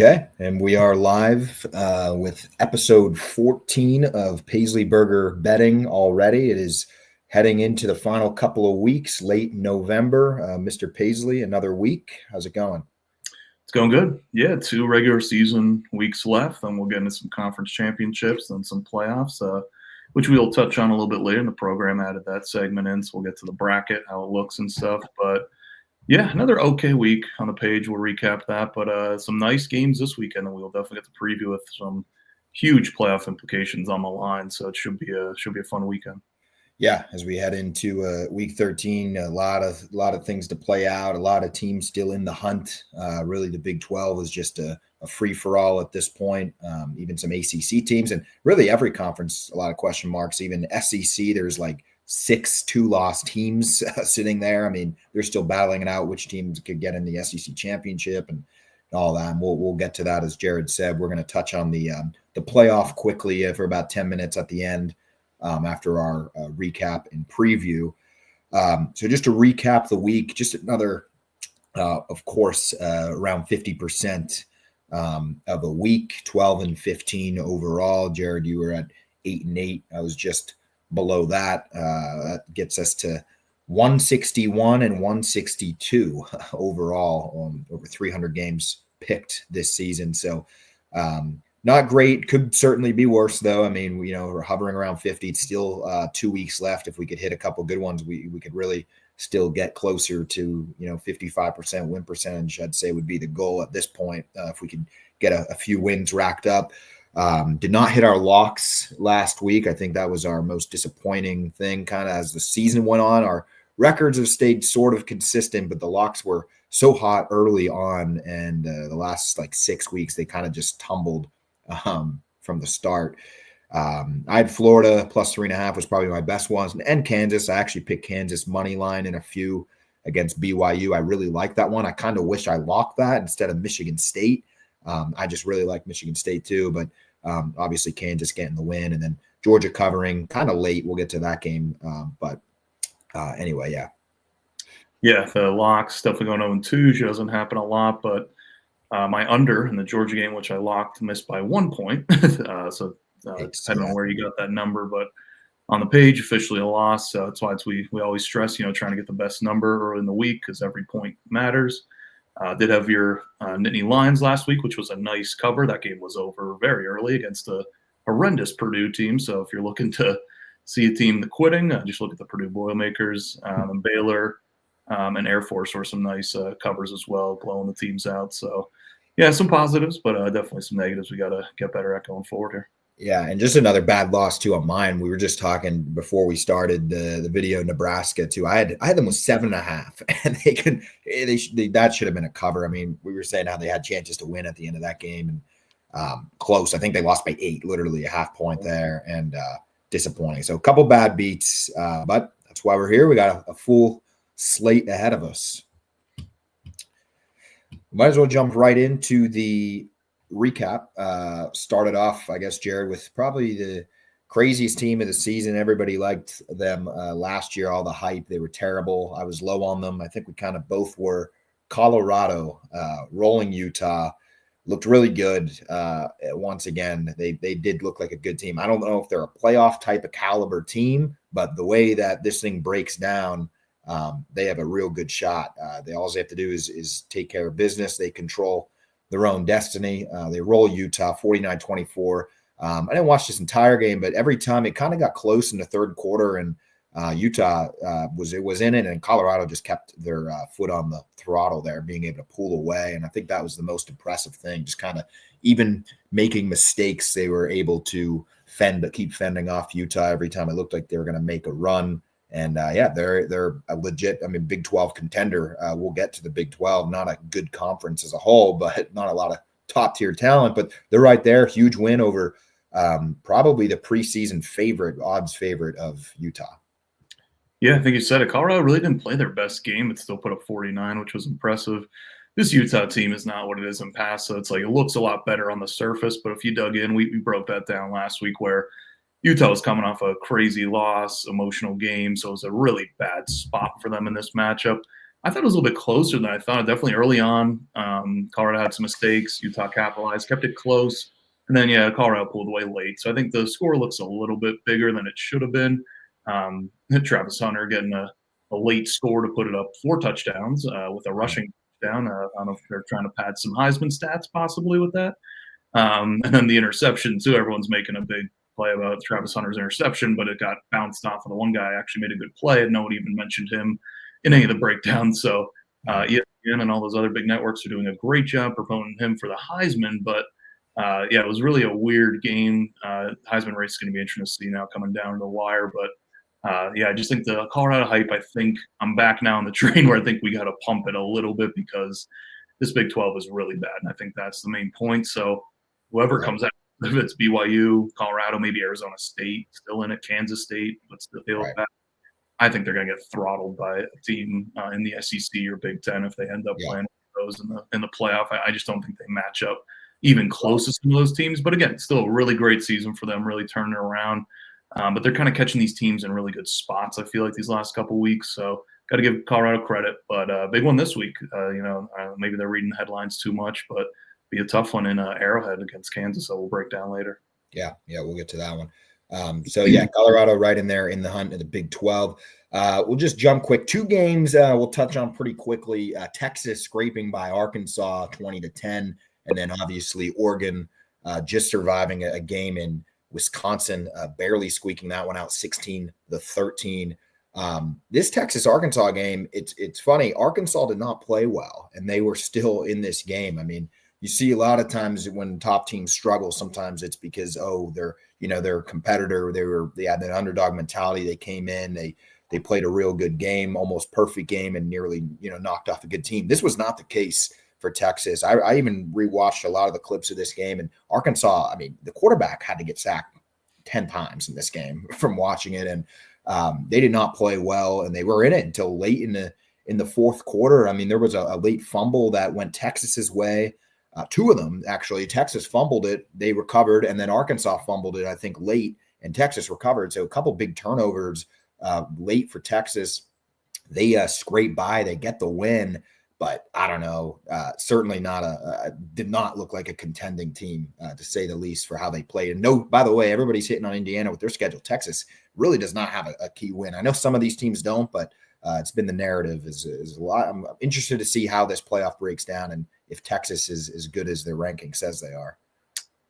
Okay, and we are live with episode 14 of Paisley Burger Betting already. It is heading into the final couple of weeks, late November. Mr. Paisley, another week. How's it going? It's going good. Yeah, 2 regular season weeks left, and we'll get into some conference championships and some playoffs, which we'll touch on a little bit later in the program. Added that segment in, so we'll get to the bracket, how it looks and stuff. But yeah, another okay week on the page. We'll recap that, but some nice games this weekend, and we'll definitely get to preview with some huge playoff implications on the line. So it should be a fun weekend. Yeah, as we head into week 13, a lot of things to play out. A lot of teams still in the hunt. Really, the Big 12 is just a free for all at this point. Even some ACC teams, and really every conference, a lot of question marks. Even SEC, there's like 6 2-loss teams sitting there. I mean, they're still battling it out which teams could get in the SEC championship and all that. And we'll get to that, as Jared said. We're going to touch on the playoff quickly for about 10 minutes at the end after our recap and preview. So just to recap the week, just another, of course, around 50% of a week, 12-15 overall. Jared, you were at 8-8. I was just below that. That gets us to 161 and 162 overall, over 300 games picked this season. So not great. Could certainly be worse, though. I mean, we're hovering around 50. It's still 2 weeks left. If we could hit a couple good ones, we could really still get closer to 55% win percentage. I'd say would be the goal at this point. If we could get a few wins racked up. Did not hit our locks last week. I think that was our most disappointing thing. Kind of as the season went on, our records have stayed sort of consistent, but the locks were so hot early on, and the last 6 weeks they kind of just tumbled from the start. I had Florida plus 3.5 was probably my best ones, and Kansas. I actually picked Kansas money line in a few against BYU. I really like that one. I kind of wish I locked that instead of Michigan State. I just really like Michigan State too, but obviously Kansas getting the win, and then Georgia covering kind of late. We'll get to that game, but anyway, yeah. Yeah, the locks definitely going 0-2. She doesn't happen a lot, but my under in the Georgia game, which I locked, missed by 1 point. So I don't know where you got that number, but on the page, officially a loss. So that's why we always stress, trying to get the best number early in the week because every point matters. Did have your Nittany Lions last week, which was a nice cover. That game was over very early against a horrendous Purdue team. So if you're looking to see a team quitting, just look at the Purdue Boilermakers and Baylor and Air Force were some nice covers as well, blowing the teams out. So yeah, some positives, but definitely some negatives we got to get better at going forward here. Yeah, and just another bad loss too on mine. We were just talking before we started the video. Nebraska too. I had them with 7.5, and that should have been a cover. I mean, we were saying how they had chances to win at the end of that game, and close. I think they lost by 8, literally a half point there, and disappointing. So a couple bad beats, but that's why we're here. We got a full slate ahead of us. Might as well jump right into the recap. Started off, I guess, Jared, with probably the craziest team of the season. Everybody liked them last year, all the hype. They were terrible. I was low on them. I think we kind of both were. Colorado, rolling Utah, looked really good. Once again, they did look like a good team. I don't know if they're a playoff type of caliber team, but the way that this thing breaks down, they have a real good shot. All they have to do is take care of business. They control their own destiny. They roll Utah 49-24. I didn't watch this entire game, but every time it kind of got close in the third quarter, and Utah was in it, and Colorado just kept their foot on the throttle there, being able to pull away. And I think that was the most impressive thing. Just kind of even making mistakes, they were able to keep fending off Utah every time it looked like they were going to make a run. And they're a legit, Big 12 contender. We'll get to the Big 12, not a good conference as a whole, but not a lot of top tier talent, but they're right there. Huge win over probably the preseason odds favorite of Utah. Yeah, I think you said it. Colorado really didn't play their best game, but still put up 49, which was impressive. This Utah team is not what it is in past, so it's like it looks a lot better on the surface, but if you dug in, we broke that down last week where Utah was coming off a crazy loss, emotional game, so it was a really bad spot for them in this matchup. I thought it was a little bit closer than I thought. Definitely early on, Colorado had some mistakes. Utah capitalized, kept it close. And then, yeah, Colorado pulled away late. So I think the score looks a little bit bigger than it should have been. Travis Hunter getting a late score to put it up 4 touchdowns with a rushing touchdown. I don't know if they're trying to pad some Heisman stats possibly with that. And then the interception, too. Everyone's making a big play about Travis Hunter's interception, but it got bounced off of the one guy actually made a good play, and no one even mentioned him in any of the breakdowns. So ESPN and all those other big networks are doing a great job promoting him for the Heisman. But it was really a weird game. Heisman race is going to be interesting to see now coming down to the wire. But I just think the Colorado hype, I think I'm back now on the train where I think we got to pump it a little bit because this Big 12 is really bad. And I think that's the main point. So whoever comes out, if it's BYU, Colorado, maybe Arizona State, still in it, Kansas State, but still feel bad. I think they're going to get throttled by a team in the SEC or Big Ten if they end up playing those in the playoff. I just don't think they match up even close to some of those teams. But again, still a really great season for them, really turning it around. But they're kind of catching these teams in really good spots, I feel like, these last couple of weeks. So got to give Colorado credit. But big one this week. Maybe they're reading the headlines too much, but be a tough one in Arrowhead against Kansas that we'll break down later. Yeah, we'll get to that one. Colorado right in there in the hunt in the Big 12. We'll just jump quick. 2 games we'll touch on pretty quickly. Texas scraping by Arkansas 20-10, and then obviously Oregon just surviving a game in Wisconsin, barely squeaking that one out 16-13. This Texas-Arkansas game, it's funny. Arkansas did not play well, and they were still in this game. I mean, you see a lot of times when top teams struggle, sometimes it's because, they're a competitor. They had that underdog mentality. They came in, they played a real good game, almost perfect game, and nearly, knocked off a good team. This was not the case for Texas. I even rewatched a lot of the clips of this game, and Arkansas, I mean, the quarterback had to get sacked 10 times in this game from watching it. And they did not play well, and they were in it until late in the fourth quarter. I mean, there was a late fumble that went Texas's way. 2 of them, actually. Texas fumbled it. They recovered, and then Arkansas fumbled it, I think, late, and Texas recovered. So a couple big turnovers late for Texas. They scrape by. They get the win, but I don't know. Certainly not did not look like a contending team, to say the least, for how they played. And no, by the way, everybody's hitting on Indiana with their schedule. Texas really does not have a key win. I know some of these teams don't, but it's been the narrative is a lot. I'm interested to see how this playoff breaks down and if Texas is as good as their ranking says they are.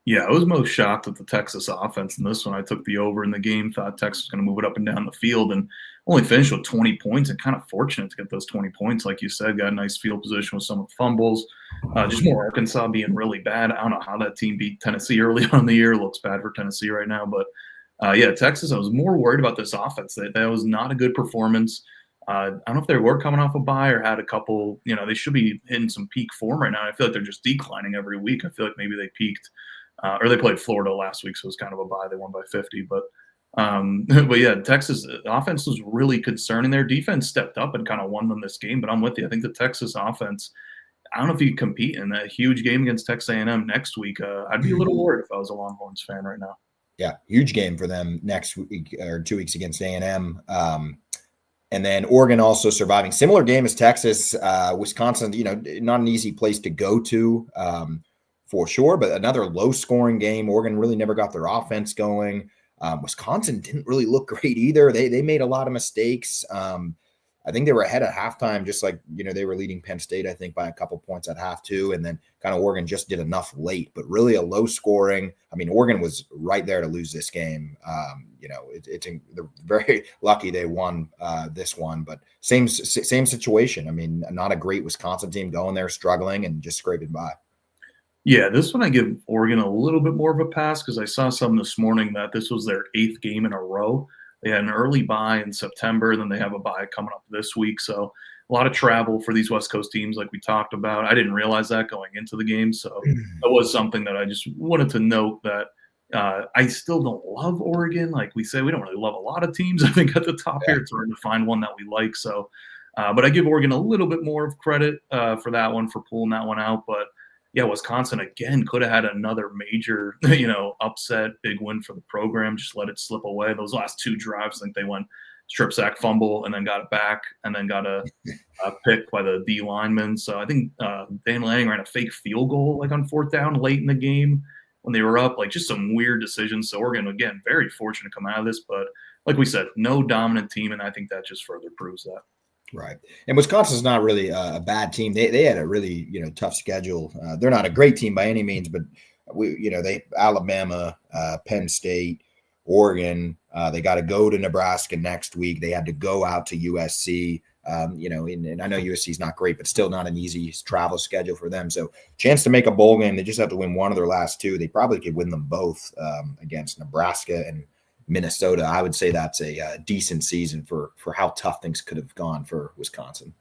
Yeah, I was most shocked at the Texas offense in this one. I took the over in the game, thought Texas was going to move it up and down the field, and only finished with 20 points, and kind of fortunate to get those 20 points. Like you said, got a nice field position with some of the fumbles. Just more Arkansas being really bad. I don't know how that team beat Tennessee early on in the year. It looks bad for Tennessee right now. But, Texas, I was more worried about this offense. That was not a good performance. I don't know if they were coming off a bye or had a couple, they should be in some peak form right now. I feel like they're just declining every week. I feel like maybe they peaked, or they played Florida last week, so it was kind of a bye. They won by 50. But Texas offense was really concerning. Their defense stepped up and kind of won them this game. But I'm with you. I think the Texas offense, I don't know if you compete in that huge game against Texas A&M next week. I'd be a little worried if I was a Longhorns fan right now. Yeah, huge game for them next week or 2 weeks against A&M. And then Oregon also surviving. Similar game as Texas. Wisconsin, not an easy place to go to for sure, but another low-scoring game. Oregon really never got their offense going. Wisconsin didn't really look great either. They made a lot of mistakes. I think they were ahead at halftime, just like, they were leading Penn State, I think, by a couple points at half too. And then kind of Oregon just did enough late, but really a low scoring. I mean, Oregon was right there to lose this game. They're very lucky they won this one, but same situation. I mean, not a great Wisconsin team going there, struggling and just scraping by. Yeah, this one I give Oregon a little bit more of a pass because I saw some this morning that this was their 8th game in a row. They had an early bye in September, then they have a bye coming up this week. So a lot of travel for these West Coast teams like we talked about. I didn't realize that going into the game. So that was something that I just wanted to note that I still don't love Oregon. Like we say, we don't really love a lot of teams. I think at the top here, it's hard to find one that we like. So, but I give Oregon a little bit more of credit for that one, for pulling that one out. But yeah, Wisconsin, again, could have had another major, upset, big win for the program. Just let it slip away. Those last 2 drives, I think they went strip sack fumble and then got it back and then got a pick by the D lineman. So I think Dan Lanning ran a fake field goal like on 4th down late in the game when they were up, like just some weird decisions. So Oregon, again, very fortunate to come out of this, but like we said, no dominant team, and I think that just further proves that. Right. And Wisconsin's not really a bad team. They had a really, tough schedule. They're not a great team by any means, but they Alabama, Penn State, Oregon, they got to go to Nebraska next week. They had to go out to USC. And I know USC is not great, but still not an easy travel schedule for them. So chance to make a bowl game. They just have to win one of their last two. They probably could win them both against Nebraska and Minnesota. I would say that's a decent season for how tough things could have gone for Wisconsin.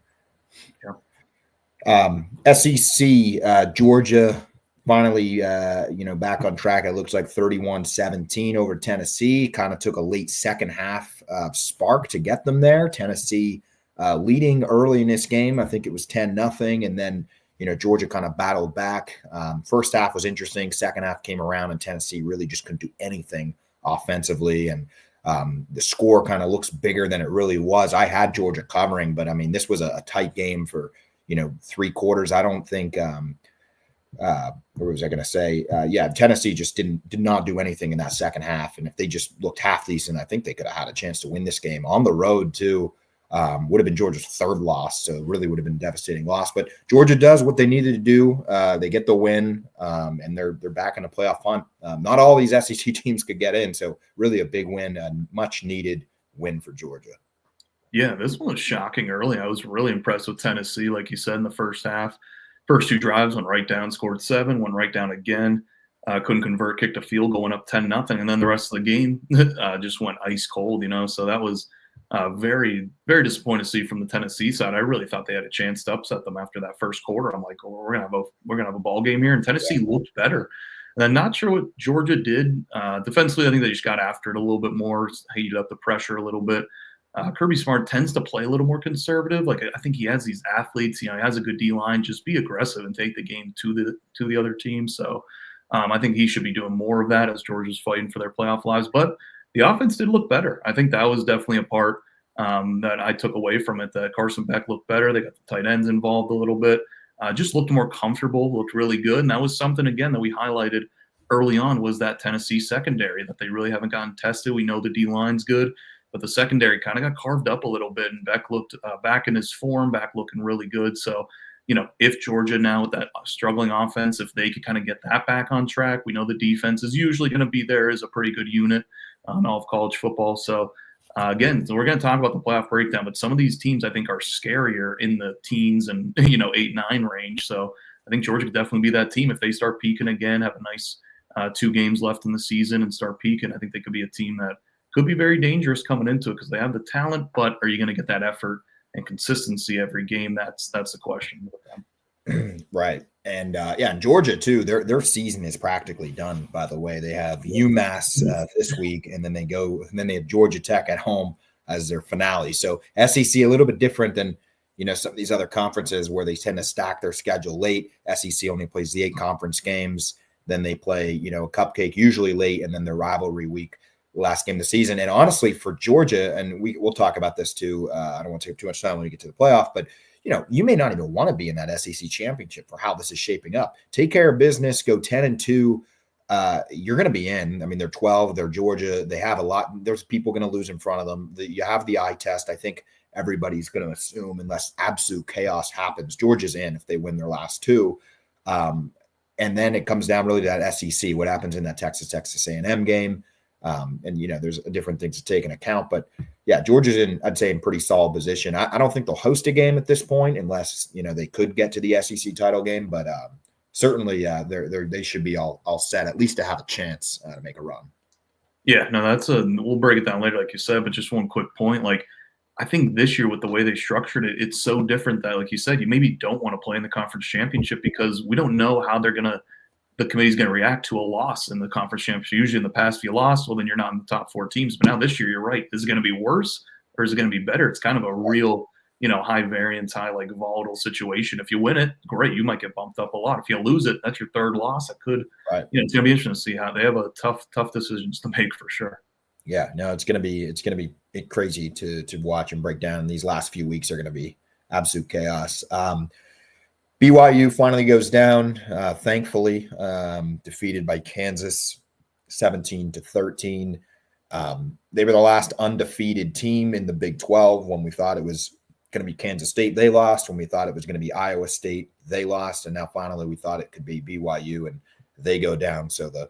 Yeah. SEC, Georgia finally, back on track. It looks like 31-17 over Tennessee. Kind of took a late second half spark to get them there. Tennessee leading early in this game. I think it was 10-0. And then, Georgia kind of battled back. First half was interesting. Second half came around and Tennessee really just couldn't do anything offensively, and the score kind of looks bigger than it really was. I had Georgia covering, but I mean, this was a tight game for 3 quarters. I don't think what was I going to say? Tennessee just did not do anything in that second half, and if they just looked half decent, I think they could have had a chance to win this game on the road too. Would have been Georgia's 3rd loss, so it really would have been a devastating loss. But Georgia does what they needed to do. They get the win, and they're back in the playoff hunt. Not all these SEC teams could get in, so really a big win, a much-needed win for Georgia. Yeah, this one was shocking early. I was really impressed with Tennessee, like you said, in the first half. First 2 drives went right down, scored 7, went right down again. Couldn't convert, kicked a field goal, went up 10-0, and then the rest of the game just went ice cold, So that was very, very disappointing to see from the Tennessee side. I really thought they had a chance to upset them after that first quarter. I'm like, we're gonna have a ball game here, and Tennessee looked better. And I'm not sure what Georgia did defensively. I think they just got after it a little bit more, heated up the pressure a little bit. Kirby Smart tends to play a little more conservative. Like I think he has these athletes. He has a good D line. Just be aggressive and take the game to the other team. So I think he should be doing more of that as Georgia's fighting for their playoff lives. But the offense did look better. I think that was definitely a part that I took away from it, that Carson Beck looked better. They got the tight ends involved a little bit. Just looked more comfortable, looked really good. And that was something, again, that we highlighted early on, was that Tennessee secondary that they really haven't gotten tested. We know the D-line's good, but the secondary kind of got carved up a little bit, and Beck looked back in his form, back looking really good. So, if Georgia now with that struggling offense, if they could kind of get that back on track, we know the defense is usually going to be there as a pretty good unit on all of college football. So, again, we're going to talk about the playoff breakdown, but some of these teams I think are scarier in the teens and 8-9 range. So I think Georgia could definitely be that team if they start peaking again, have a nice 2 games left in the season and start peaking. I think they could be a team that could be very dangerous coming into it because they have the talent, but are you going to get that effort and consistency every game? That's the question with them. Right. And and Georgia too, their season is practically done, by the way. They have UMass this week, and then they have Georgia Tech at home as their finale. So SEC a little bit different than some of these other conferences where they tend to stack their schedule late. SEC only plays the 8 conference games, then they play a cupcake usually late, and then their rivalry week, last game of the season. And honestly, for Georgia, and we'll talk about this too, I don't want to take too much time when we get to the playoff, but you may not even want to be in that SEC championship for how this is shaping up. Take care of business, go 10-2. You're going to be in. I mean, they're 12, they're Georgia. They have a lot. There's people going to lose in front of them. You have the eye test. I think everybody's going to assume, unless absolute chaos happens, Georgia's in if they win their last 2. And then it comes down really to that SEC, what happens in that Texas A&M game. There's different things to take into account, but Georgia's I'd say in pretty solid position. I don't think they'll host a game at this point unless, they could get to the SEC title game, but certainly they should be all set, at least to have a chance to make a run. Yeah, no, we'll break it down later, like you said, but just one quick point. Like, I think this year with the way they structured it, it's so different that, like you said, you maybe don't want to play in the conference championship because we don't know how the committee's going to react to a loss in the conference championship. Usually in the past, if you lost, well, then you're not in the top 4 teams. But now this year, you're right. Is it going to be worse or is it going to be better? It's kind of a real, high variance, like volatile situation. If you win it, great. You might get bumped up a lot. If you lose it, that's your 3rd loss. It could, it's going to be interesting to see how they have a tough decisions to make for sure. Yeah, no, it's going to be crazy to watch and break down. These last few weeks are going to be absolute chaos. BYU finally goes down, thankfully, defeated by Kansas 17-13. They were the last undefeated team in the Big 12. When we thought it was going to be Kansas State, they lost. When we thought it was going to be Iowa State, they lost. And now finally we thought it could be BYU, and they go down. So the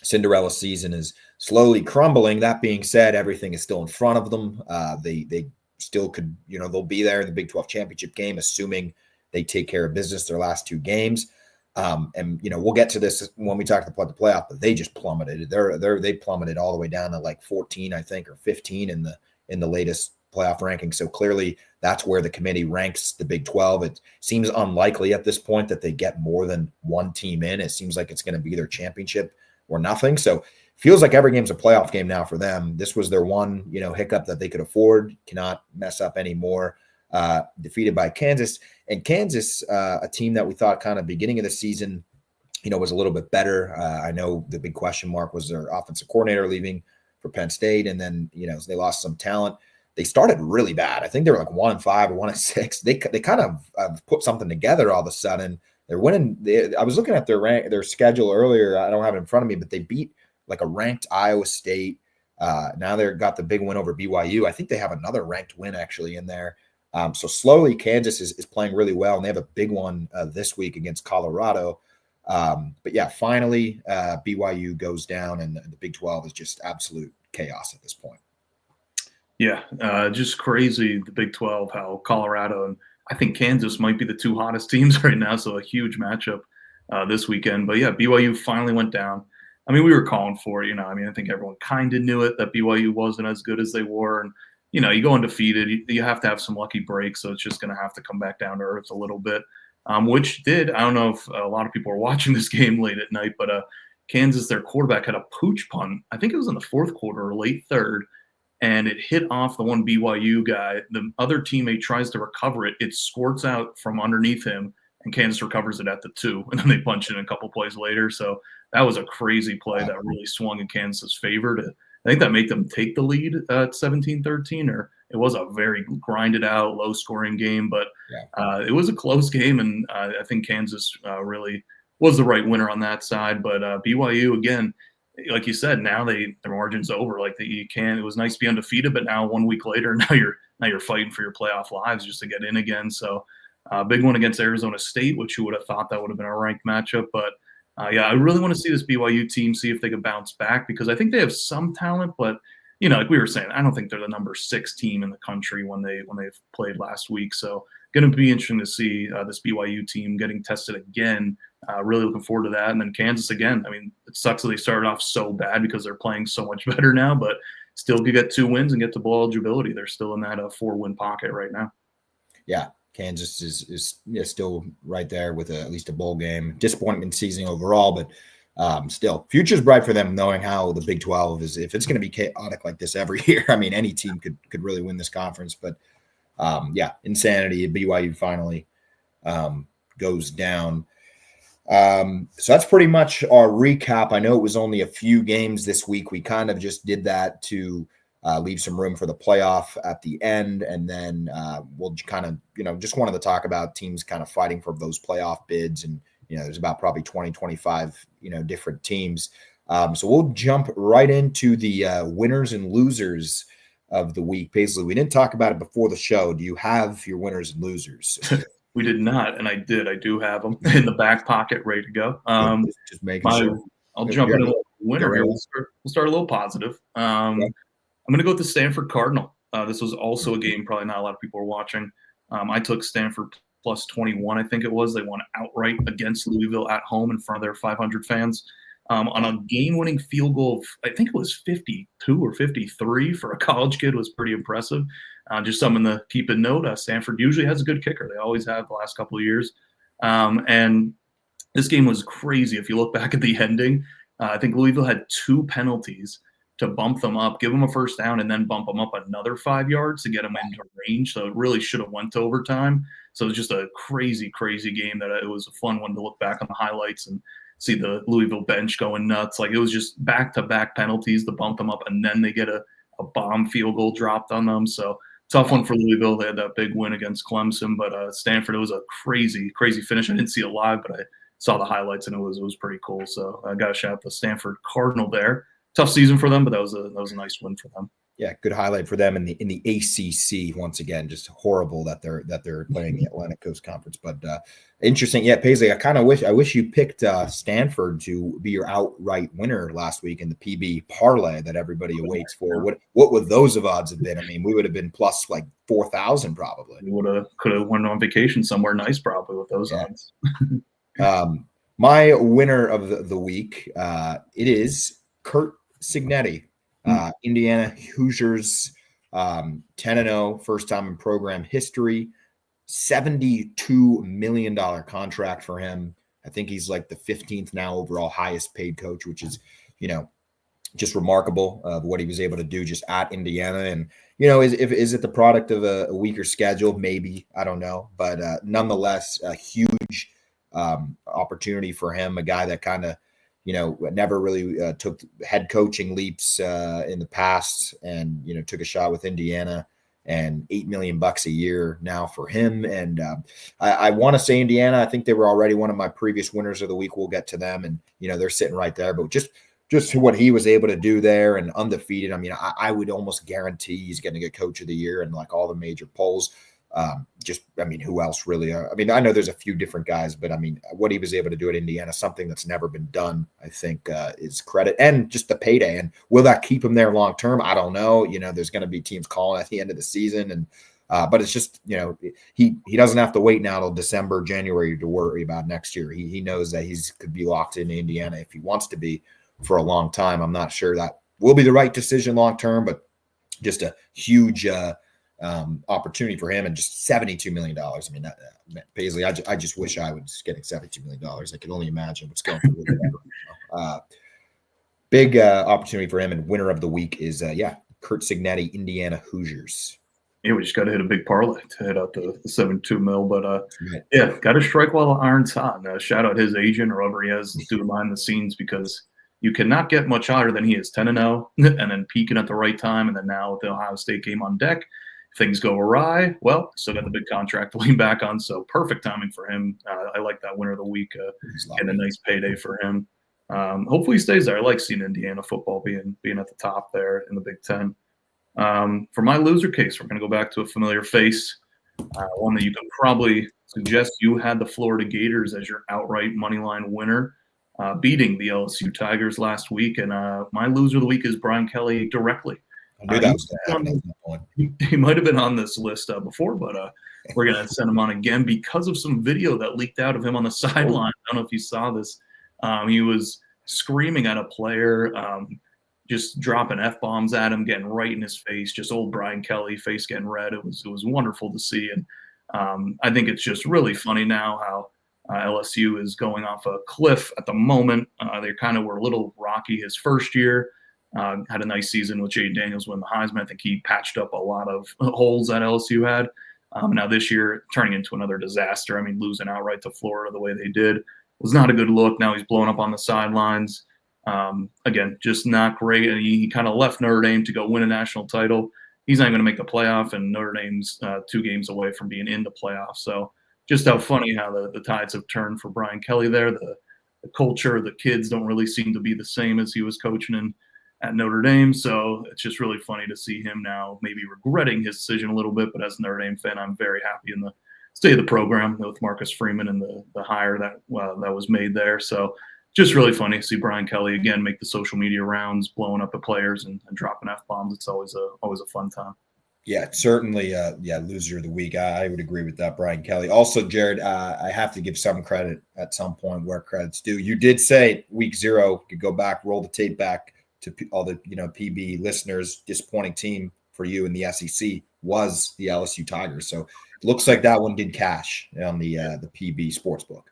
Cinderella season is slowly crumbling. That being said, everything is still in front of them. They still could, they'll be there in the Big 12 championship game, assuming they take care of business their last two games. And we'll get to this when we talk about the playoff, but they just plummeted. They plummeted all the way down to like 14, I think, or 15 in the latest playoff ranking. So clearly that's where the committee ranks the Big 12. It seems unlikely at this point that they get more than one team in. It seems like it's going to be their championship or nothing. So feels like every game's a playoff game now for them. This was their one, hiccup that they could afford, cannot mess up anymore. Defeated by Kansas. And Kansas, a team that we thought kind of beginning of the season, was a little bit better. I know the big question mark was their offensive coordinator leaving for Penn State. And then, they lost some talent. They started really bad. I think they were like 1-5 or 1-6. They kind of put something together all of a sudden. They're winning. I was looking at their schedule earlier. I don't have it in front of me, but they beat like a ranked Iowa State. Now they've got the big win over BYU. I think they have another ranked win actually in there. So slowly Kansas is playing really well, and they have a big one this week against Colorado. But yeah, finally BYU goes down, and the Big 12 is just absolute chaos at this point. Yeah, just crazy, the Big 12, how Colorado and I think Kansas might be the two hottest teams right now, so a huge matchup this weekend. But yeah, BYU finally went down. I mean, we were calling for it, I think everyone kind of knew it, that BYU wasn't as good as they were. And, you go undefeated, you have to have some lucky breaks, so it's just going to have to come back down to earth a little bit, which did. I don't know if a lot of people were watching this game late at night, but Kansas, their quarterback, had a pooch punt. I think it was in the fourth quarter or late third, and it hit off the one BYU guy. The other teammate tries to recover it. It squirts out from underneath him, and Kansas recovers it at the 2, and then they punch it in a couple plays later. So that was a crazy play that really swung in Kansas' favor. I think that made them take the lead at 17-13, or it was a very grinded out, low-scoring game. But it was a close game, and I think Kansas really was the right winner on that side. But BYU, again, like you said, now their margin's over. Like that, it was nice to be undefeated, but now 1 week later, now you're fighting for your playoff lives just to get in again. So big one against Arizona State, which you would have thought that would have been a ranked matchup. But I really want to see this BYU team, see if they can bounce back, because I think they have some talent, but like we were saying, I don't think they're the number 6 team in the country when they've played last week. So going to be interesting to see this BYU team getting tested again. Really looking forward to that. And then Kansas again. I mean, it sucks that they started off so bad because they're playing so much better now, but still could get 2 wins and get to bowl eligibility. They're still in that 4-win pocket right now. Yeah, Kansas is still right there with at least a bowl game. Disappointment season overall, but still, future's bright for them, knowing how the Big 12 is. If it's going to be chaotic like this every year, I mean, any team could really win this conference. But insanity. BYU finally goes down. So that's pretty much our recap. I know it was only a few games this week. We kind of just did that to leave some room for the playoff at the end. And then we'll kind of, just wanted to talk about teams kind of fighting for those playoff bids. And, there's about probably 20, 25, different teams. So we'll jump right into the winners and losers of the week. Paisley, we didn't talk about it before the show. Do you have your winners and losers? We did not, and I did. I do have them in the back pocket, ready to go. Just making sure. I'll jump in a little winner here. We'll start a little positive. I'm going to go with the Stanford Cardinal. This was also a game probably not a lot of people were watching. I took Stanford plus 21, I think it was. They won outright against Louisville at home in front of their 500 fans. On a game-winning field goal of, I think it was 52 or 53 for a college kid, was pretty impressive. Just something to keep in note. Stanford usually has a good kicker. They always have the last couple of years. And this game was crazy. If you look back at the ending, I think Louisville had 2 penalties to bump them up, give them a first down, and then bump them up another 5 yards to get them into range. So it really should have went to overtime. So it was just a crazy, crazy game that it was a fun one to look back on the highlights and see the Louisville bench going nuts. Like, it was just back-to-back penalties to bump them up, and then they get a a bomb field goal dropped on them. So tough one for Louisville. They had that big win against Clemson, but Stanford, it was a crazy finish. I didn't see it live, but I saw the highlights, and it was pretty cool. So I got to shout out the Stanford Cardinal there. Tough season for them, but that was a nice win for them. Yeah, good highlight for them in the ACC. Once again, just horrible that they're playing the Atlantic Coast Conference, but interesting. Yeah, Paisley, I wish you picked Stanford to be your outright winner last week in the PB parlay that everybody awaits for. What would those odds have been? I mean, we would have been plus like 4,000 probably. We could have went on vacation somewhere nice probably with those odds. My winner of the week, it is Curt Cignetti. Indiana Hoosiers, 10-0, first time in program history, $72 million contract for him. I think he's like the 15th now overall highest paid coach, which is, just remarkable of what he was able to do just at Indiana. And, is it the product of a weaker schedule? Maybe, I don't know. But nonetheless, a huge opportunity for him, a guy that kind of, never really took head coaching leaps in the past, and took a shot with Indiana, and $8 million a year now for him. And I want to say Indiana. I think they were already one of my previous winners of the week. We'll get to them, and they're sitting right there. But just what he was able to do there, and undefeated. I mean, I would almost guarantee he's going to get Coach of the Year in like all the major polls. Who else really? I know there's a few different guys, but what he was able to do at Indiana, something that's never been done, I think is credit, and just the payday. And will that keep him there long term? I don't know. There's going to be teams calling at the end of the season, and but it's just he doesn't have to wait now till December, January to worry about next year. He knows that could be locked in Indiana if he wants to be for a long time. I'm not sure that will be the right decision long term, but just a huge opportunity for him, and just $72 million. Paisley, I just wish I was getting $72 million. I can only imagine what's going through. Big opportunity for him, and winner of the week is Curt Cignetti, Indiana Hoosiers. Yeah, we just got to hit a big parlay to hit out the 72 mil, but got to strike while the iron's hot. Shout out his agent or whoever he has doing behind the scenes, because you cannot get much hotter than he is. 10-0, and then peaking at the right time, and then now with the Ohio State game on deck, things go awry, well, still got the big contract to lean back on, so perfect timing for him. I like that winner of the week, and a nice payday for him. Hopefully he stays there. I like seeing Indiana football being at the top there in the Big Ten. For my loser case, we're going to go back to a familiar face, one that you can probably suggest you had the Florida Gators as your outright moneyline winner, beating the LSU Tigers last week, and my loser of the week is Brian Kelly directly. I knew that was going to happen at that point. He might have been on this list before, but we're going to send him on again because of some video that leaked out of him on the sideline. I don't know if you saw this. He was screaming at a player, just dropping F-bombs at him, getting right in his face, just old Brian Kelly, face getting red. It was wonderful to see. And I think it's just really funny now how LSU is going off a cliff at the moment. They kind of were a little rocky his first year. Had a nice season with Jay Daniels winning the Heisman. I think he patched up a lot of holes that LSU had. Now this year, turning into another disaster. Losing outright to Florida the way they did was not a good look. Now he's blowing up on the sidelines. Again, just not great. And he kind of left Notre Dame to go win a national title. He's not going to make the playoff, and Notre Dame's 2 games away from being in the playoff. So just how funny how the tides have turned for Brian Kelly there. The culture, the kids don't really seem to be the same as he was coaching in at Notre Dame. So it's just really funny to see him now maybe regretting his decision a little bit. But as a Notre Dame fan, I'm very happy in the state of the program with Marcus Freeman and the hire that was made there. So just really funny to see Brian Kelly again make the social media rounds, blowing up the players and dropping F-bombs. It's always a fun time. Yeah, certainly. Loser of the week. I would agree with that, Brian Kelly. Also, Jared, I have to give some credit at some point where credit's due. You did say week 0, could go back, roll the tape back to all the PB listeners. Disappointing team for you in the SEC was the LSU Tigers. So it looks like that one did cash on the PB Sportsbook.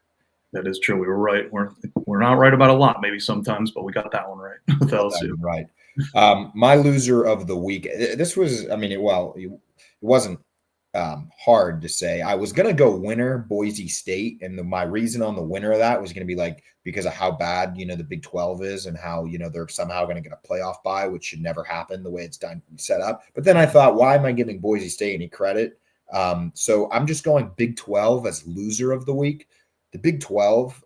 That is true. We were right. We're not right about a lot, maybe sometimes, but we got that one right with LSU. Right. My loser of the week. This was, it wasn't hard to say. I was going to go winner Boise State, and my reason on the winner of that was going to be like because of how bad the Big 12 is and how they're somehow going to get a playoff bye, which should never happen the way it's done set up. But then I thought, why am I giving Boise State any credit? So I'm just going Big 12 as loser of the week. The Big 12,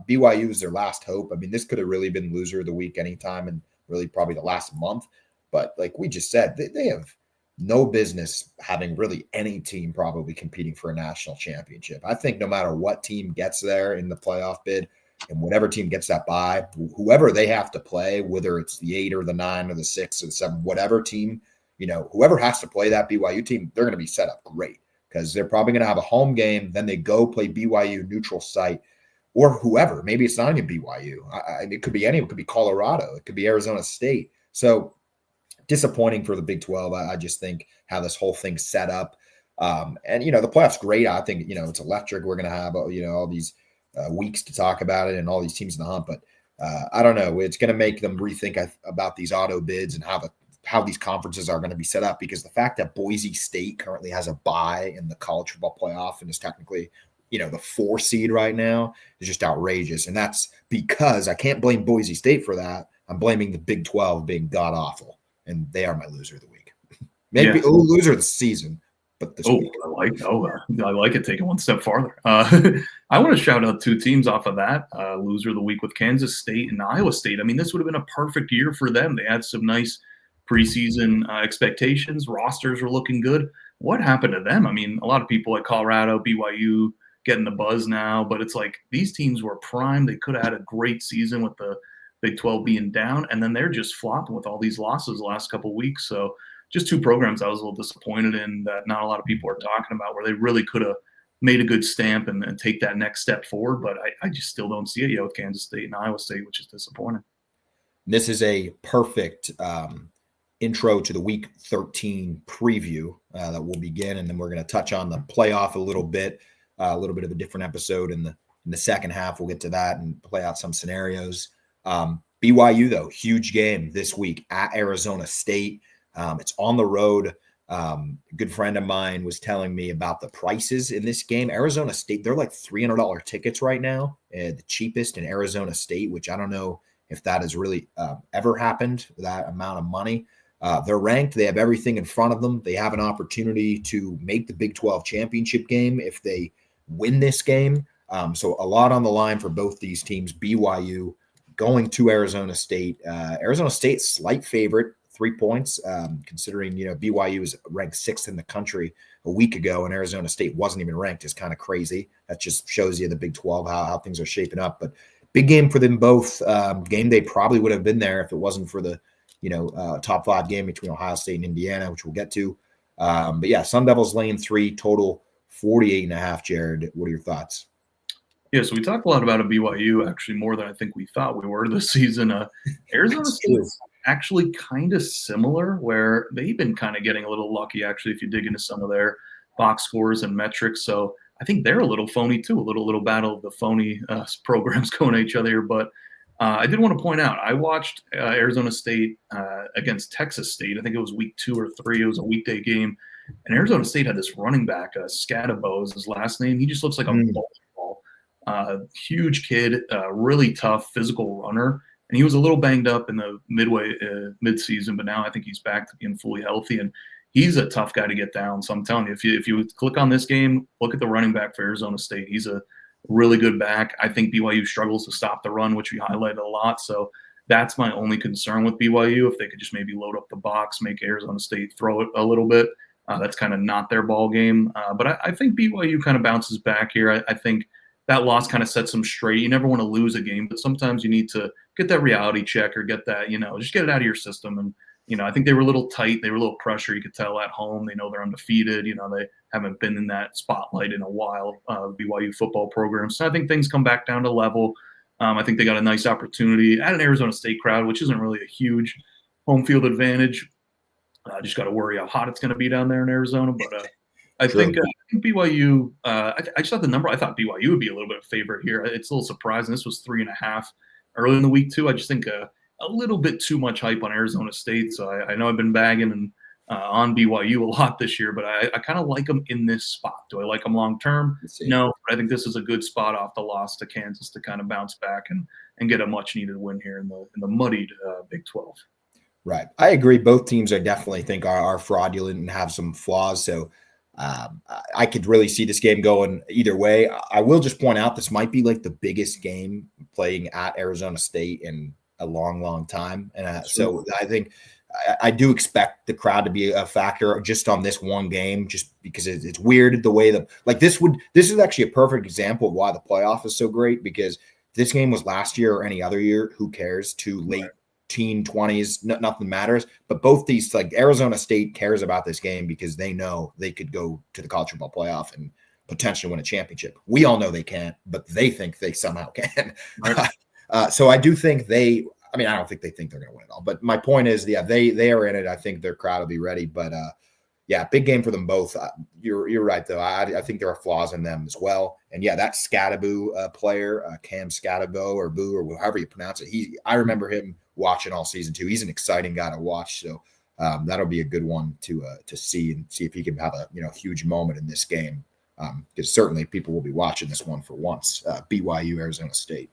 BYU is their last hope. I mean, this could have really been loser of the week anytime, and really probably the last month. But like we just said, they have no business having really any team probably competing for a national championship. I think no matter what team gets there in the playoff bid and whatever team gets that bye, whoever they have to play, whether it's the 8 or the 9 or the 6 or the 7, whatever team, whoever has to play that BYU team, they're going to be set up great because they're probably going to have a home game. Then they go play BYU neutral site or whoever. Maybe it's not even BYU. It could be any. It could be Colorado. It could be Arizona State. So disappointing for the Big 12. I just think how this whole thing's set up. And, the playoffs great. I think, it's electric. We're going to have, all these weeks to talk about it and all these teams in the hunt. But I don't know. It's going to make them rethink about these auto bids and how these conferences are going to be set up, because the fact that Boise State currently has a bye in the college football playoff and is technically, the 4 seed right now is just outrageous. And that's because I can't blame Boise State for that. I'm blaming the Big 12 being god awful. And they are my loser of the week. Maybe loser of the season, but this week. I like it. Take it one step farther. I want to shout out 2 teams off of that. Loser of the week with Kansas State and Iowa State. I mean, this would have been a perfect year for them. They had some nice preseason expectations. Rosters were looking good. What happened to them? I mean, a lot of people like Colorado, BYU getting the buzz now, but it's like these teams were primed. They could have had a great season with the Big 12 being down, and then they're just flopping with all these losses the last couple of weeks. So just 2 programs I was a little disappointed in that not a lot of people are talking about, where they really could have made a good stamp and take that next step forward. But I just still don't see it yet with Kansas State and Iowa State, which is disappointing. This is a perfect intro to the Week 13 preview that will begin, and then we're going to touch on the playoff a little bit of a different episode in the second half. We'll get to that and play out some scenarios. BYU, though, huge game this week at Arizona State. It's on the road. A good friend of mine was telling me about the prices in this game. Arizona State, they're like $300 tickets right now, the cheapest in Arizona State, which I don't know if that has really ever happened, that amount of money. They're ranked. They have everything in front of them. They have an opportunity to make the Big 12 championship game if they win this game. So a lot on the line for both these teams. BYU going to Arizona State. Arizona State, slight favorite, 3 points, considering, BYU is ranked 6th in the country a week ago, and Arizona State wasn't even ranked. Is kind of crazy. That just shows you the Big 12, how things are shaping up. But big game for them both. Game they probably would have been there if it wasn't for the, top 5 game between Ohio State and Indiana, which we'll get to. But yeah, Sun Devils laying 3, total 48.5. Jared, what are your thoughts? Yeah, so we talked a lot about a BYU, actually more than I think we thought we were this season. Arizona State's actually kind of similar, where they've been kind of getting a little lucky, actually, if you dig into some of their box scores and metrics. So I think they're a little phony too, a little battle of the phony programs going at each other here. But I did want to point out, I watched Arizona State against Texas State. I think it was week 2 or 3. It was a weekday game. And Arizona State had this running back, Scatabo is his last name. He just looks like a ball. Huge kid, really tough physical runner, and he was a little banged up in the mid-season, but now I think he's back to being fully healthy, and he's a tough guy to get down. So I'm telling you, if you click on this game, look at the running back for Arizona State. He's a really good back. I think BYU struggles to stop the run, which we highlighted a lot. So that's my only concern with BYU. If they could just maybe load up the box, make Arizona State throw it a little bit. That's kind of not their ball game. But I think BYU kind of bounces back here. I think that loss kind of sets them straight. You never want to lose a game, but sometimes you need to get that reality check or get that, just get it out of your system. And, I think they were a little tight. They were a little pressure. You could tell at home. They know they're undefeated. They haven't been in that spotlight in a while, BYU football program. So I think things come back down to level. I think they got a nice opportunity at an Arizona State crowd, which isn't really a huge home field advantage. Just got to worry how hot it's going to be down there in Arizona. But I think BYU. I just thought the number. I thought BYU would be a little bit of a favorite here. It's a little surprising. This was 3.5 early in the week too. I just think a little bit too much hype on Arizona State. So I know I've been bagging and on BYU a lot this year, but I kind of like them in this spot. Do I like them long term? No, but I think this is a good spot off the loss to Kansas to kind of bounce back and get a much needed win here in the muddied Big 12. Right. I agree. Both teams I definitely think are fraudulent and have some flaws. So I could really see this game going either way. I will just point out this might be like the biggest game playing at Arizona State in a long, long time. And so I think I do expect the crowd to be a factor just on this one game, just because it's weird the way this is actually a perfect example of why the playoff is so great, because this game was last year or any other year, who cares? Too late. Right. Teen 20s, nothing matters. But both these, like Arizona State cares about this game because they know they could go to the college football playoff and potentially win a championship. We all know they can't, but they think they somehow can. Right. So I do think I don't think they think they're going to win it all. But my point is, yeah, they are in it. I think their crowd will be ready. But yeah, big game for them both. You're right, though. I think there are flaws in them as well. And yeah, that Scadaboo player, Cam Scadaboo or Boo or however you pronounce it, I remember him watching all season too. He's an exciting guy to watch. So that'll be a good one to see and see if he can have a huge moment in this game. Because certainly people will be watching this one for once. BYU Arizona State.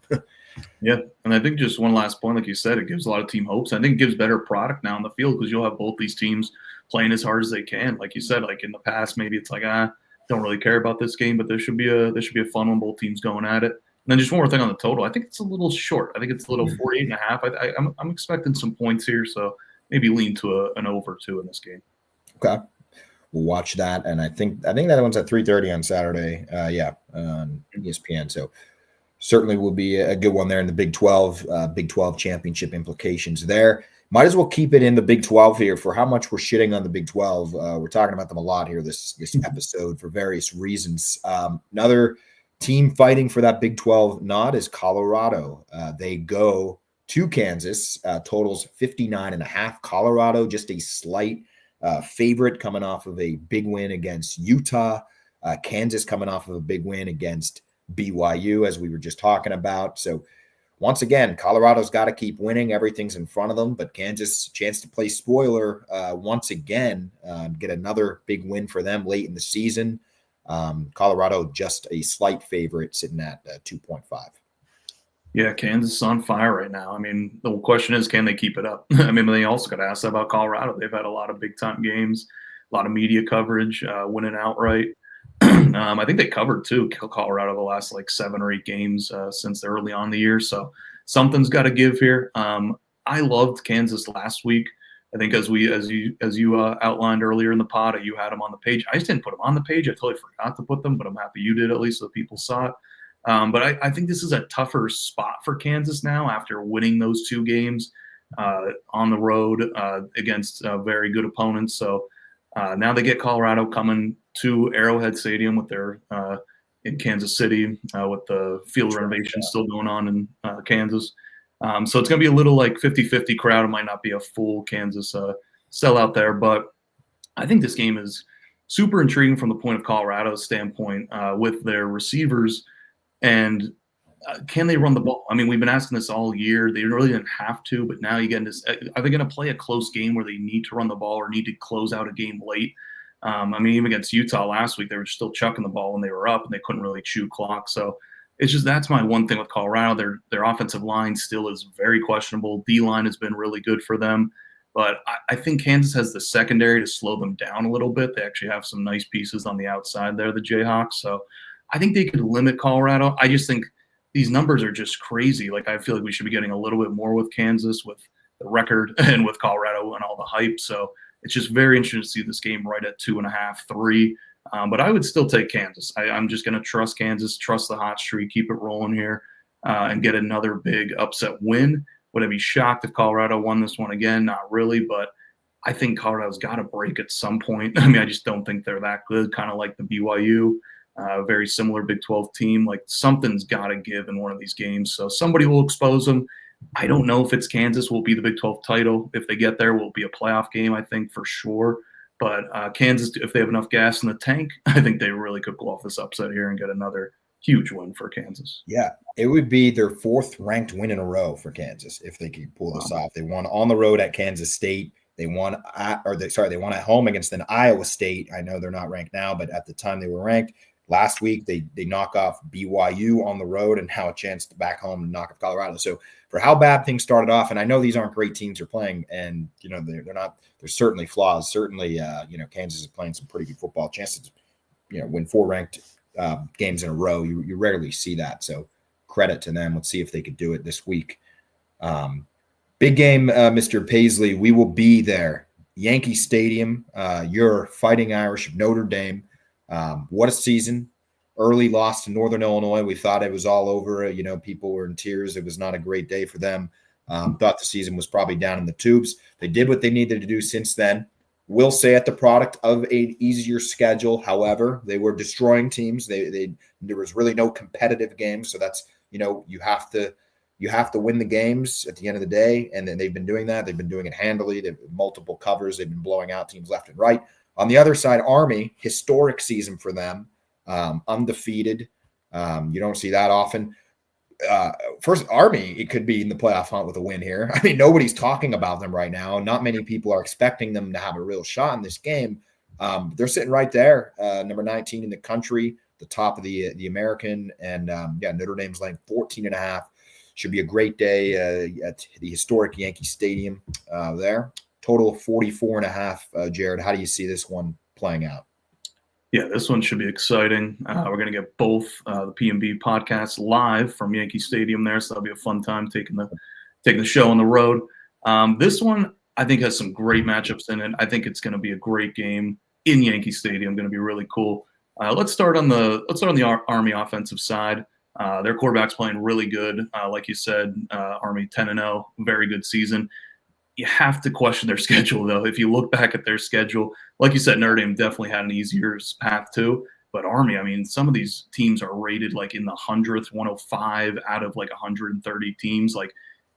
Yeah, and I think just one last point, like you said, it gives a lot of team hopes. I think it gives better product now on the field because you'll have both these teams playing as hard as they can. Like you said, like in the past, maybe it's like don't really care about this game, but there should be a fun one, both teams going at it. And then just one more thing on the total. I think it's a little short. I think it's a little 48.5. I'm expecting some points here, so maybe lean to an over 2 in this game. Okay, we'll watch that, and I think that one's at 3:30 on Saturday. On ESPN. So certainly will be a good one there in the Big 12. Big 12 championship implications there. Might as well keep it in the Big 12 here for how much we're shitting on the Big 12. We're talking about them a lot here this episode for various reasons. Another team fighting for that Big 12 nod is Colorado. They go to Kansas, totals 59.5. Colorado, just a slight favorite coming off of a big win against Utah. Kansas coming off of a big win against BYU, as we were just talking about. So once again, Colorado's got to keep winning. Everything's in front of them, but Kansas, chance to play spoiler once again, get another big win for them late in the season. Colorado just a slight favorite, sitting at 2.5. Yeah, Kansas is on fire right now. I mean, the question is, can they keep it up? I mean, they also got to ask about Colorado. They've had a lot of big-time games, a lot of media coverage, winning outright. I think they covered, too, Colorado the last, 7 or 8 games since early on in the year. So something's got to give here. I loved Kansas last week. I think as you outlined earlier in the pod, you had them on the page. I just didn't put them on the page. I totally forgot to put them, but I'm happy you did, at least so people saw it. But I think this is a tougher spot for Kansas now after winning those 2 games on the road against very good opponents. So now they get Colorado coming to Arrowhead Stadium with their in Kansas City with the field renovation still going on in Kansas. So it's going to be a little 50-50 crowd. It might not be a full Kansas sellout there, but I think this game is super intriguing from the point of Colorado's standpoint with their receivers. And can they run the ball? I mean, we've been asking this all year. They really didn't have to, but now you get this. Are they going to play a close game where they need to run the ball or need to close out a game late? I mean, even against Utah last week, they were still chucking the ball when they were up, and they couldn't really chew clock. So it's just that's my one thing with Colorado. Their offensive line still is very questionable. D-line has been really good for them. But I think Kansas has the secondary to slow them down a little bit. They actually have some nice pieces on the outside there, the Jayhawks. So I think they could limit Colorado. I just think these numbers are just crazy. I feel like we should be getting a little bit more with Kansas with the record and with Colorado and all the hype. So it's just very interesting to see this game right at 2.5, 3. But I would still take Kansas. I'm just going to trust Kansas, trust the hot streak, keep it rolling here, and get another big upset win. Would I be shocked if Colorado won this one again? Not really, but I think Colorado's got to break at some point. I mean, I just don't think they're that good, kind of like the BYU. Very similar Big 12 team. Something's got to give in one of these games. So somebody will expose them. I don't know if it's Kansas will be the Big 12 title. If they get there, will be a playoff game, I think, for sure. But Kansas, if they have enough gas in the tank, I think they really could pull off this upset here and get another huge win for Kansas. Yeah, it would be their 4th ranked win in a row for Kansas if they could pull this off. They won on the road at Kansas State. They won they won at home against an Iowa State. I know they're not ranked now, but at the time they were ranked. Last week, they knock off BYU on the road and have a chance to back home and knock off Colorado. So for how bad things started off, and I know these aren't great teams they're playing, and they're not. There's certainly flaws. Certainly, Kansas is playing some pretty good football. Chances, win 4 ranked games in a row. You rarely see that. So credit to them. Let's see if they could do it this week. Big game, Mr. Paisley. We will be there. Yankee Stadium. Your Fighting Irish of Notre Dame. What a season. Early loss to Northern Illinois. We thought it was all over. People were in tears. It was not a great day for them. Thought the season was probably down in the tubes. They did what they needed to do since then. Will say at the product of an easier schedule. However, they were destroying teams. There was really no competitive games. So that's, you have to win the games at the end of the day. And then they've been doing that. They've been doing it handily. They've multiple covers. They've been blowing out teams left and right. On the other side, Army, historic season for them, undefeated. You don't see that often. First, Army, it could be in the playoff hunt with a win here. I mean, nobody's talking about them right now. Not many people are expecting them to have a real shot in this game. They're sitting right there, number 19 in the country, the top of the American. And, Notre Dame's laying 14.5. Should be a great day at the historic Yankee Stadium there. Total of 44.5. Jared, how do you see this one playing out? Yeah, this one should be exciting. We're going to get both the P&B podcasts live from Yankee Stadium there, so that'll be a fun time taking the show on the road. This one, I think, has some great matchups in it. I think it's going to be a great game in Yankee Stadium. Going to be really cool. Let's start on the Army offensive side. Their quarterback's playing really good. Like you said, Army 10-0, very good season. You have to question their schedule, though. If you look back at their schedule, like you said, Notre Dame definitely had an easier path too. But Army, I mean, some of these teams are rated like in the 100th, 105 out of like 130 teams. Like,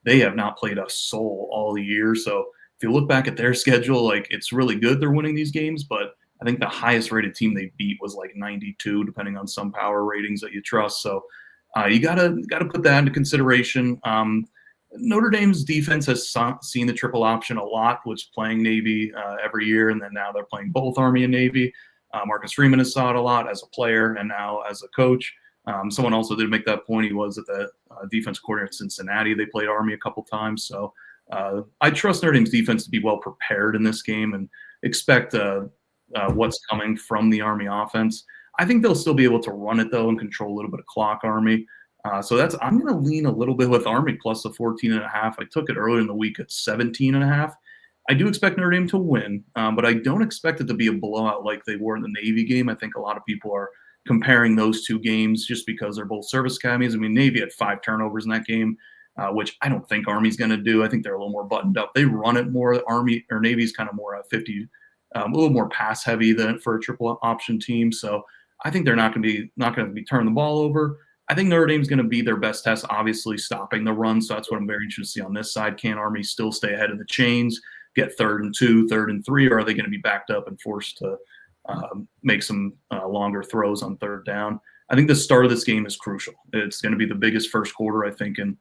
they have not played a soul all year. So if you look back at their schedule, like, it's really good they're winning these games. But I think the highest rated team they beat was like 92, depending on some power ratings that you trust. So you gotta put that into consideration. Notre Dame's defense has seen the triple option a lot, which playing Navy every year, and then now they're playing both Army and Navy. Marcus Freeman has saw it a lot as a player and now as a coach. Someone also did make that point. He was at the defense coordinator at Cincinnati. They played Army a couple times. So I trust Notre Dame's defense to be well prepared in this game and expect what's coming from the Army offense. I think they'll still be able to run it, though, and control a little bit of clock, Army. So I'm going to lean a little bit with Army plus the 14.5. I took it earlier in the week at 17.5. I do expect Notre Dame to win, but I don't expect it to be a blowout like they were in the Navy game. I think a lot of people are comparing those two games just because they're both service academies. I mean, Navy had 5 turnovers in that game, which I don't think Army's going to do. I think they're a little more buttoned up. They run it more. Army or Navy's kind of more 50, a little more pass heavy than for a triple option team. So I think they're not going to be turning the ball over. I think Notre Dame's going to be their best test, obviously stopping the run. So that's what I'm very interested to see on this side. Can Army still stay ahead of the chains, get 3rd and 2, 3rd and 3, or are they going to be backed up and forced to make some longer throws on 3rd down? I think the start of this game is crucial. It's going to be the biggest first quarter, I think, in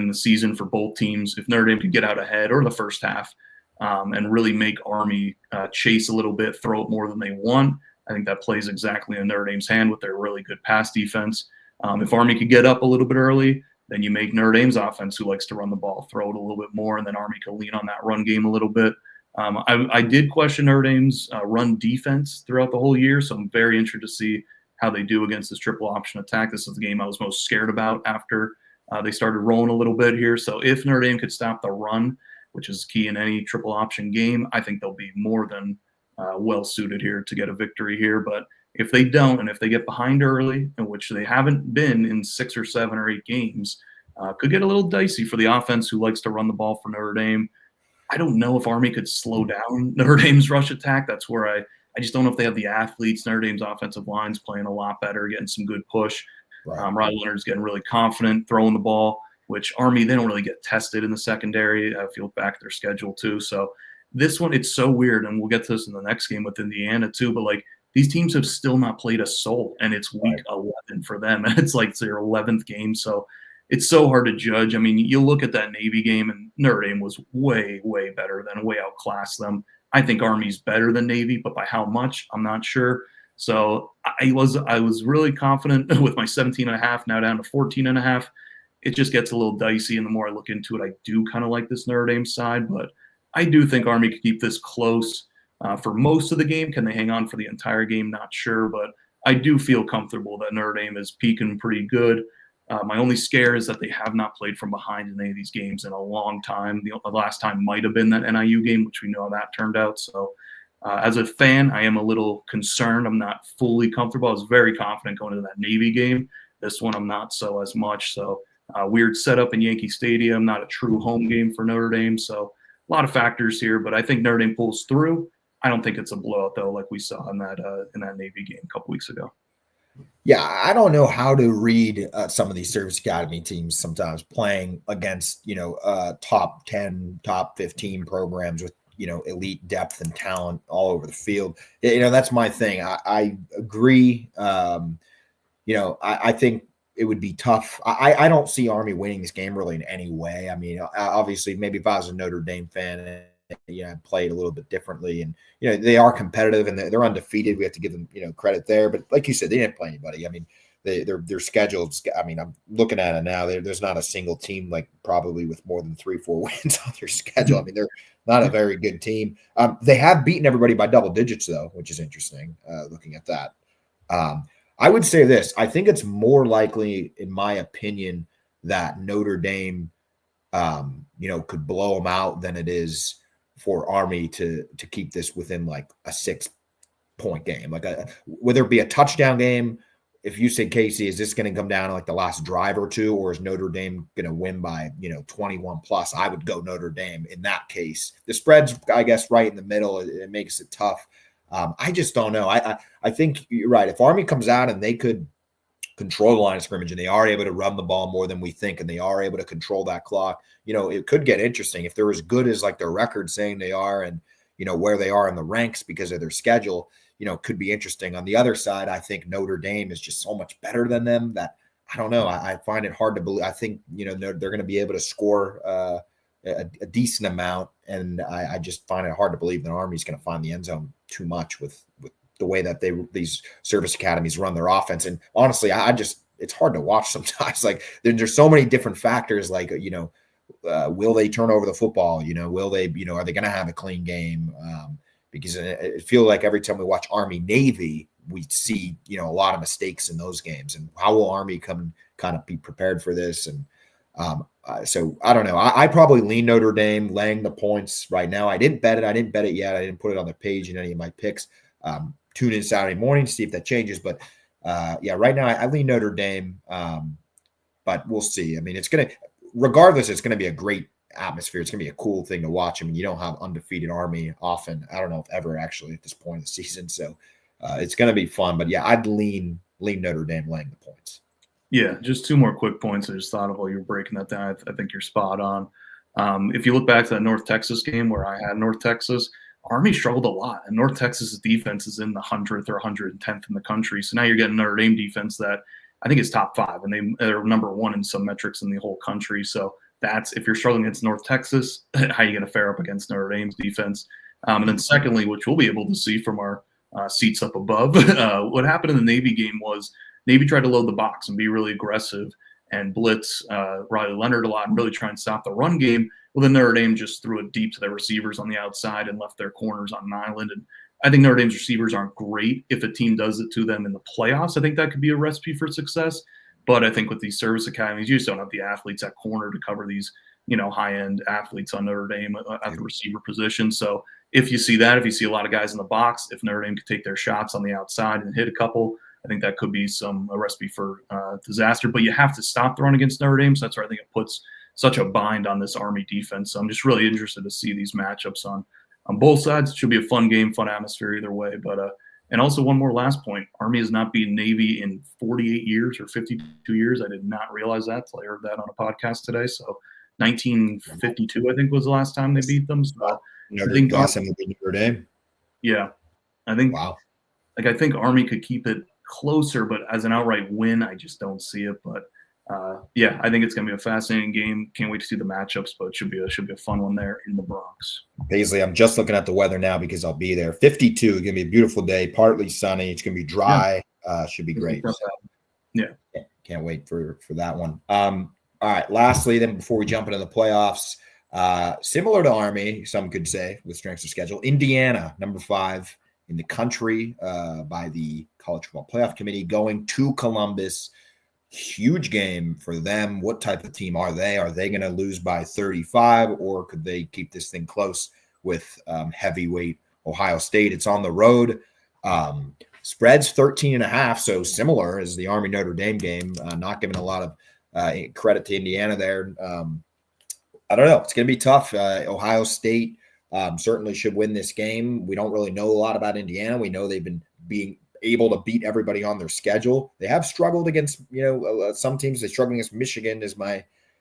the season for both teams. If Notre Dame can get out ahead or the first half and really make Army chase a little bit, throw it more than they want, I think that plays exactly in Notre Dame's hand with their really good pass defense. If Army could get up a little bit early, then you make Notre Dame's offense, who likes to run the ball, throw it a little bit more, and then Army can lean on that run game a little bit. I did question Notre Dame's run defense throughout the whole year, so I'm very interested to see how they do against this triple option attack. This is the game I was most scared about after they started rolling a little bit here. So if Notre Dame could stop the run, which is key in any triple option game, I think they'll be more than well-suited here to get a victory here. But if they don't, and if they get behind early, in which they haven't been in 6 or 7 or 8 games, could get a little dicey for the offense who likes to run the ball for Notre Dame. I don't know if Army could slow down Notre Dame's rush attack. That's where I just don't know if they have the athletes. Notre Dame's offensive line's playing a lot better, getting some good push. Right. Riley Leonard's getting really confident throwing the ball, which Army, they don't really get tested in the secondary if you look back at their schedule too. So this one, it's so weird, and we'll get to this in the next game with Indiana too, but like, these teams have still not played a soul, and it's week 11 for them, and it's like their 11th game. So it's so hard to judge. I mean, you look at that Navy game, and Notre Dame was way, way better than, way outclassed them. I think Army's better than Navy, but by how much, I'm not sure. So I was really confident with my 17.5, now down to 14.5. It just gets a little dicey, and the more I look into it, I do kind of like this Notre Dame side, but I do think Army could keep this close for most of the game. Can they hang on for the entire game? Not sure, but I do feel comfortable that Notre Dame is peaking pretty good. My only scare is that they have not played from behind in any of these games in a long time. The last time might have been that NIU game, which we know how that turned out. So as a fan, I am a little concerned. I'm not fully comfortable. I was very confident going into that Navy game. This one, I'm not so as much. So weird setup in Yankee Stadium, not a true home game for Notre Dame. So a lot of factors here, but I think Notre Dame pulls through. I don't think it's a blowout, though, like we saw in that Navy game a couple weeks ago. Yeah, I don't know how to read some of these service academy teams sometimes playing against, top 10, top 15 programs with, elite depth and talent all over the field. That's my thing. I agree. I think it would be tough. I don't see Army winning this game really in any way. I mean, obviously, maybe if I was a Notre Dame fan, I'd play it a little bit differently. And, they are competitive and they're undefeated. We have to give them, credit there. But like you said, they didn't play anybody. I mean, their schedules. I mean, I'm looking at it now. There's not a single team like probably with more than 3-4 wins on their schedule. I mean, they're not a very good team. They have beaten everybody by double digits, though, which is interesting looking at that. I would say this. I think it's more likely, in my opinion, that Notre Dame, could blow them out than it is for Army to keep this within like a 6-point game. Like whether it be a touchdown game, if you say, Casey, is this going to come down to like the last drive or two, or is Notre Dame going to win by, 21 plus? I would go Notre Dame in that case. The spread's, I guess, right in the middle. It makes it tough. I just don't know. I think you're right. If Army comes out and they could control the line of scrimmage and they are able to run the ball more than we think, and they are able to control that clock, it could get interesting. If they're as good as like their record saying they are, and, where they are in the ranks because of their schedule, could be interesting. On the other side, I think Notre Dame is just so much better than them that I don't know. I find it hard to believe. I think, they're going to be able to score a decent amount. And I just find it hard to believe that Army's going to find the end zone too much with the way that these service academies run their offense. And honestly, it's hard to watch sometimes. Like there's so many different factors. Like, will they turn over the football? Will they, are they going to have a clean game? Because it feels like every time we watch Army Navy, we see, a lot of mistakes in those games. And how will Army kind of be prepared for this? And so I don't know. I probably lean Notre Dame laying the points right now. I didn't bet it yet. I didn't put it on the page in any of my picks. Tune in Saturday morning to see if that changes. But right now I lean Notre Dame. But we'll see. I mean, regardless, it's going to be a great atmosphere. It's going to be a cool thing to watch. I mean, you don't have undefeated Army often. I don't know if ever actually at this point of the season. So it's going to be fun. But yeah, I'd lean Notre Dame laying the points. Yeah, just two more quick points I just thought of while you were breaking that down. I think you're spot on. If you look back to that North Texas game where I had North Texas, Army struggled a lot, and North Texas's defense is in the 100th or 110th in the country. So now you're getting Notre Dame defense that I think is top 5, and they're number 1 in some metrics in the whole country. So that's, if you're struggling against North Texas, how are you going to fare up against Notre Dame's defense? And then secondly, which we'll be able to see from our seats up above, what happened in the Navy game was Navy tried to load the box and be really aggressive and blitz Riley Leonard a lot and really try and stop the run game. Well, then Notre Dame just threw it deep to their receivers on the outside and left their corners on an island. And I think Notre Dame's receivers aren't great. If a team does it to them in the playoffs, I think that could be a recipe for success. But I think with these service academies, you just don't have the athletes at corner to cover these, high-end athletes on Notre Dame at the receiver position. So if you see that, if you see a lot of guys in the box, if Notre Dame could take their shots on the outside and hit a couple, I think that could be a recipe for disaster. But you have to stop the run against Notre Dame. So that's where I think it puts such a bind on this Army defense. So I'm just really interested to see these matchups on both sides. It should be a fun game, fun atmosphere either way. But and also one more last point. Army has not beaten Navy in 48 years or 52 years. I did not realize that until I heard that on a podcast today. So 1952, I think, was the last time they beat them. So I think last time they beat Notre Dame. Yeah. I think wow. I think Army could keep it closer, but as an outright win, I just don't see it. But yeah, I think it's going to be a fascinating game. Can't wait to see the matchups, but it should be a fun one there in the Bronx. Paisley, I'm just looking at the weather now because I'll be there. 52, going to be a beautiful day, partly sunny. It's going to be dry. Should be great. Yeah. Can't wait for that one. All right. Lastly, then before we jump into the playoffs, similar to Army, some could say, with strengths of schedule, Indiana, number 5 in the country by the College Football Playoff Committee, going to Columbus. Huge game for them. What type of team are they? Are they going to lose by 35, or could they keep this thing close with heavyweight Ohio State? It's on the road. Spreads 13.5, so similar as the Army Notre Dame game. Not giving a lot of credit to Indiana there. I don't know. It's going to be tough. Ohio State certainly should win this game. We don't really know a lot about Indiana. We know they've been being able to beat everybody on their schedule. They have struggled against, some teams. They struggled against Michigan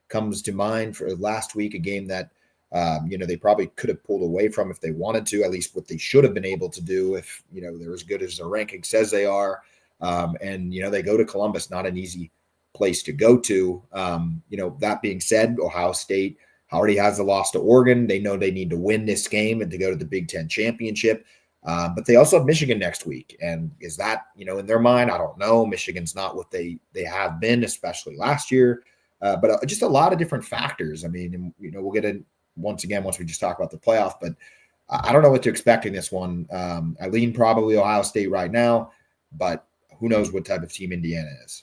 comes to mind for last week, a game that, they probably could have pulled away from if they wanted to, at least what they should have been able to do if, they're as good as their ranking says they are. And they go to Columbus, not an easy place to go to. That being said, Ohio State already has the loss to Oregon. They know they need to win this game and to go to the Big Ten championship. But they also have Michigan next week. And is that, in their mind? I don't know. Michigan's not what they have been, especially last year. But just a lot of different factors. I mean, we'll get in once we just talk about the playoff. But I don't know what to expect in this one. I lean probably Ohio State right now, but who knows what type of team Indiana is.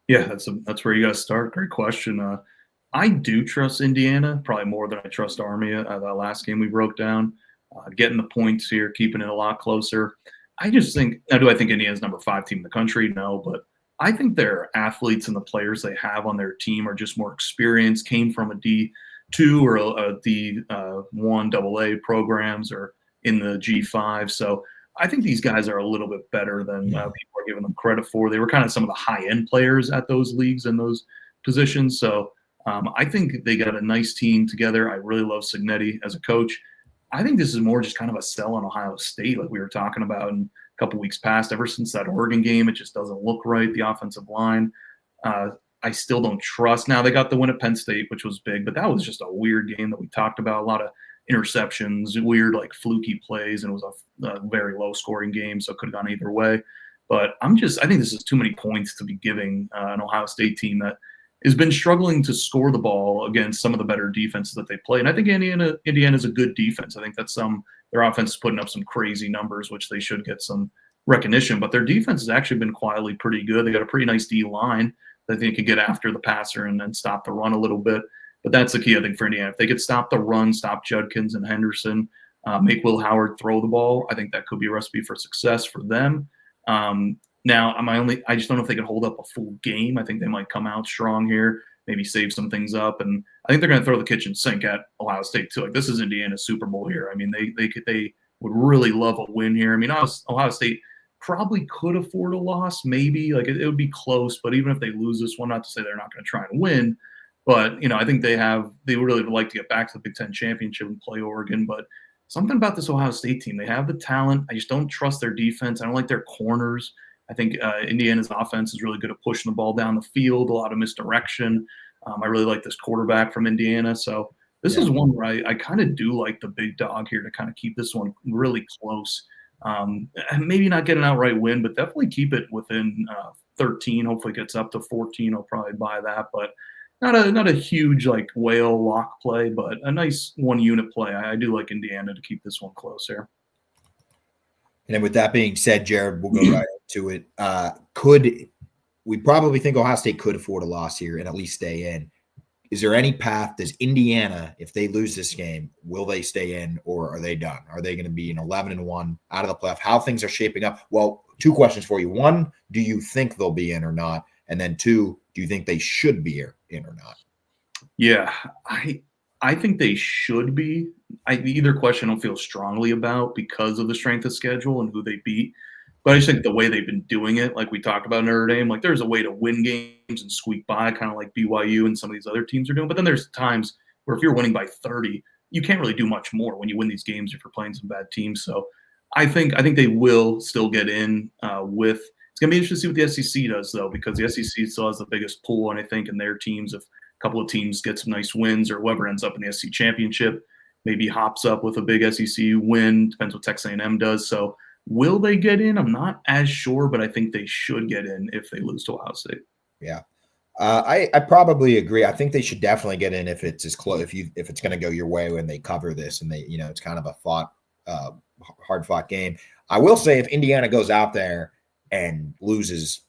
Yeah, that's where you got to start. Great question. I do trust Indiana probably more than I trust Army. The last game we broke down. Getting the points here, keeping it a lot closer. I just think – now, do I think Indiana's number 5 team in the country? No, but I think their athletes and the players they have on their team are just more experienced, came from a D2 or a D1 AA programs or in the G5. So I think these guys are a little bit better than people are giving them credit for. They were kind of some of the high-end players at those leagues and those positions. So I think they got a nice team together. I really love Cignetti as a coach. I think this is more just kind of a sell on Ohio State, like we were talking about in a couple weeks past. Ever since that Oregon game, it just doesn't look right, the offensive line. I still don't trust. Now, they got the win at Penn State, which was big, but that was just a weird game that we talked about. A lot of interceptions, weird, fluky plays, and it was a very low-scoring game, so it could have gone either way. But I think this is too many points to be giving an Ohio State team that has been struggling to score the ball against some of the better defenses that they play. And I think Indiana's a good defense. I think that their offense is putting up some crazy numbers, which they should get some recognition. But their defense has actually been quietly pretty good. They got a pretty nice D-line that they could get after the passer and then stop the run a little bit. But that's the key, I think, for Indiana. If they could stop the run, stop Judkins and Henderson, make Will Howard throw the ball, I think that could be a recipe for success for them. Now, I just don't know if they can hold up a full game. I think they might come out strong here, maybe save some things up. And I think they're going to throw the kitchen sink at Ohio State, too. This is Indiana's Super Bowl here. I mean, they would really love a win here. I mean, Ohio State probably could afford a loss, maybe. It would be close, but even if they lose this one, not to say they're not going to try and win. But, I think they really would like to get back to the Big Ten championship and play Oregon. But something about this Ohio State team, they have the talent. I just don't trust their defense. I don't like their corners. I think Indiana's offense is really good at pushing the ball down the field, a lot of misdirection. I really like this quarterback from Indiana. So this is one where I kind of do like the big dog here to kind of keep this one really close. And maybe not get an outright win, but definitely keep it within 13. Hopefully it gets up to 14. I'll probably buy that. But not a huge whale lock play, but a nice one-unit play. I do like Indiana to keep this one close here. And then with that being said, Jared, we'll go right into it. We probably think Ohio State could afford a loss here and at least stay in. Is there any path? Does Indiana, if they lose this game, will they stay in or are they done? Are they going to be an 11-1 out of the playoff? How things are shaping up? Well, 2 questions for you. 1, do you think they'll be in or not? And then 2, do you think they should be in or not? Yeah, I think they should be. Either question I don't feel strongly about because of the strength of schedule and who they beat. But I just think the way they've been doing it, like we talked about Notre Dame, there's a way to win games and squeak by, kind of like BYU and some of these other teams are doing. But then there's times where if you're winning by 30, you can't really do much more when you win these games if you're playing some bad teams. So I think they will still get in with It's going to be interesting to see what the SEC does, though, because the SEC still has the biggest pool, and I think in their teams, if a couple of teams get some nice wins, or whoever ends up in the SEC championship maybe hops up with a big SEC win. Depends what Texas A&M does. So will they get in? I'm not as sure, but I think they should get in if they lose to Ohio State. Yeah. I probably agree. I think they should definitely get in if it's as close, if it's going to go your way when they cover this, and they, it's kind of a hard fought game. I will say if Indiana goes out there and loses,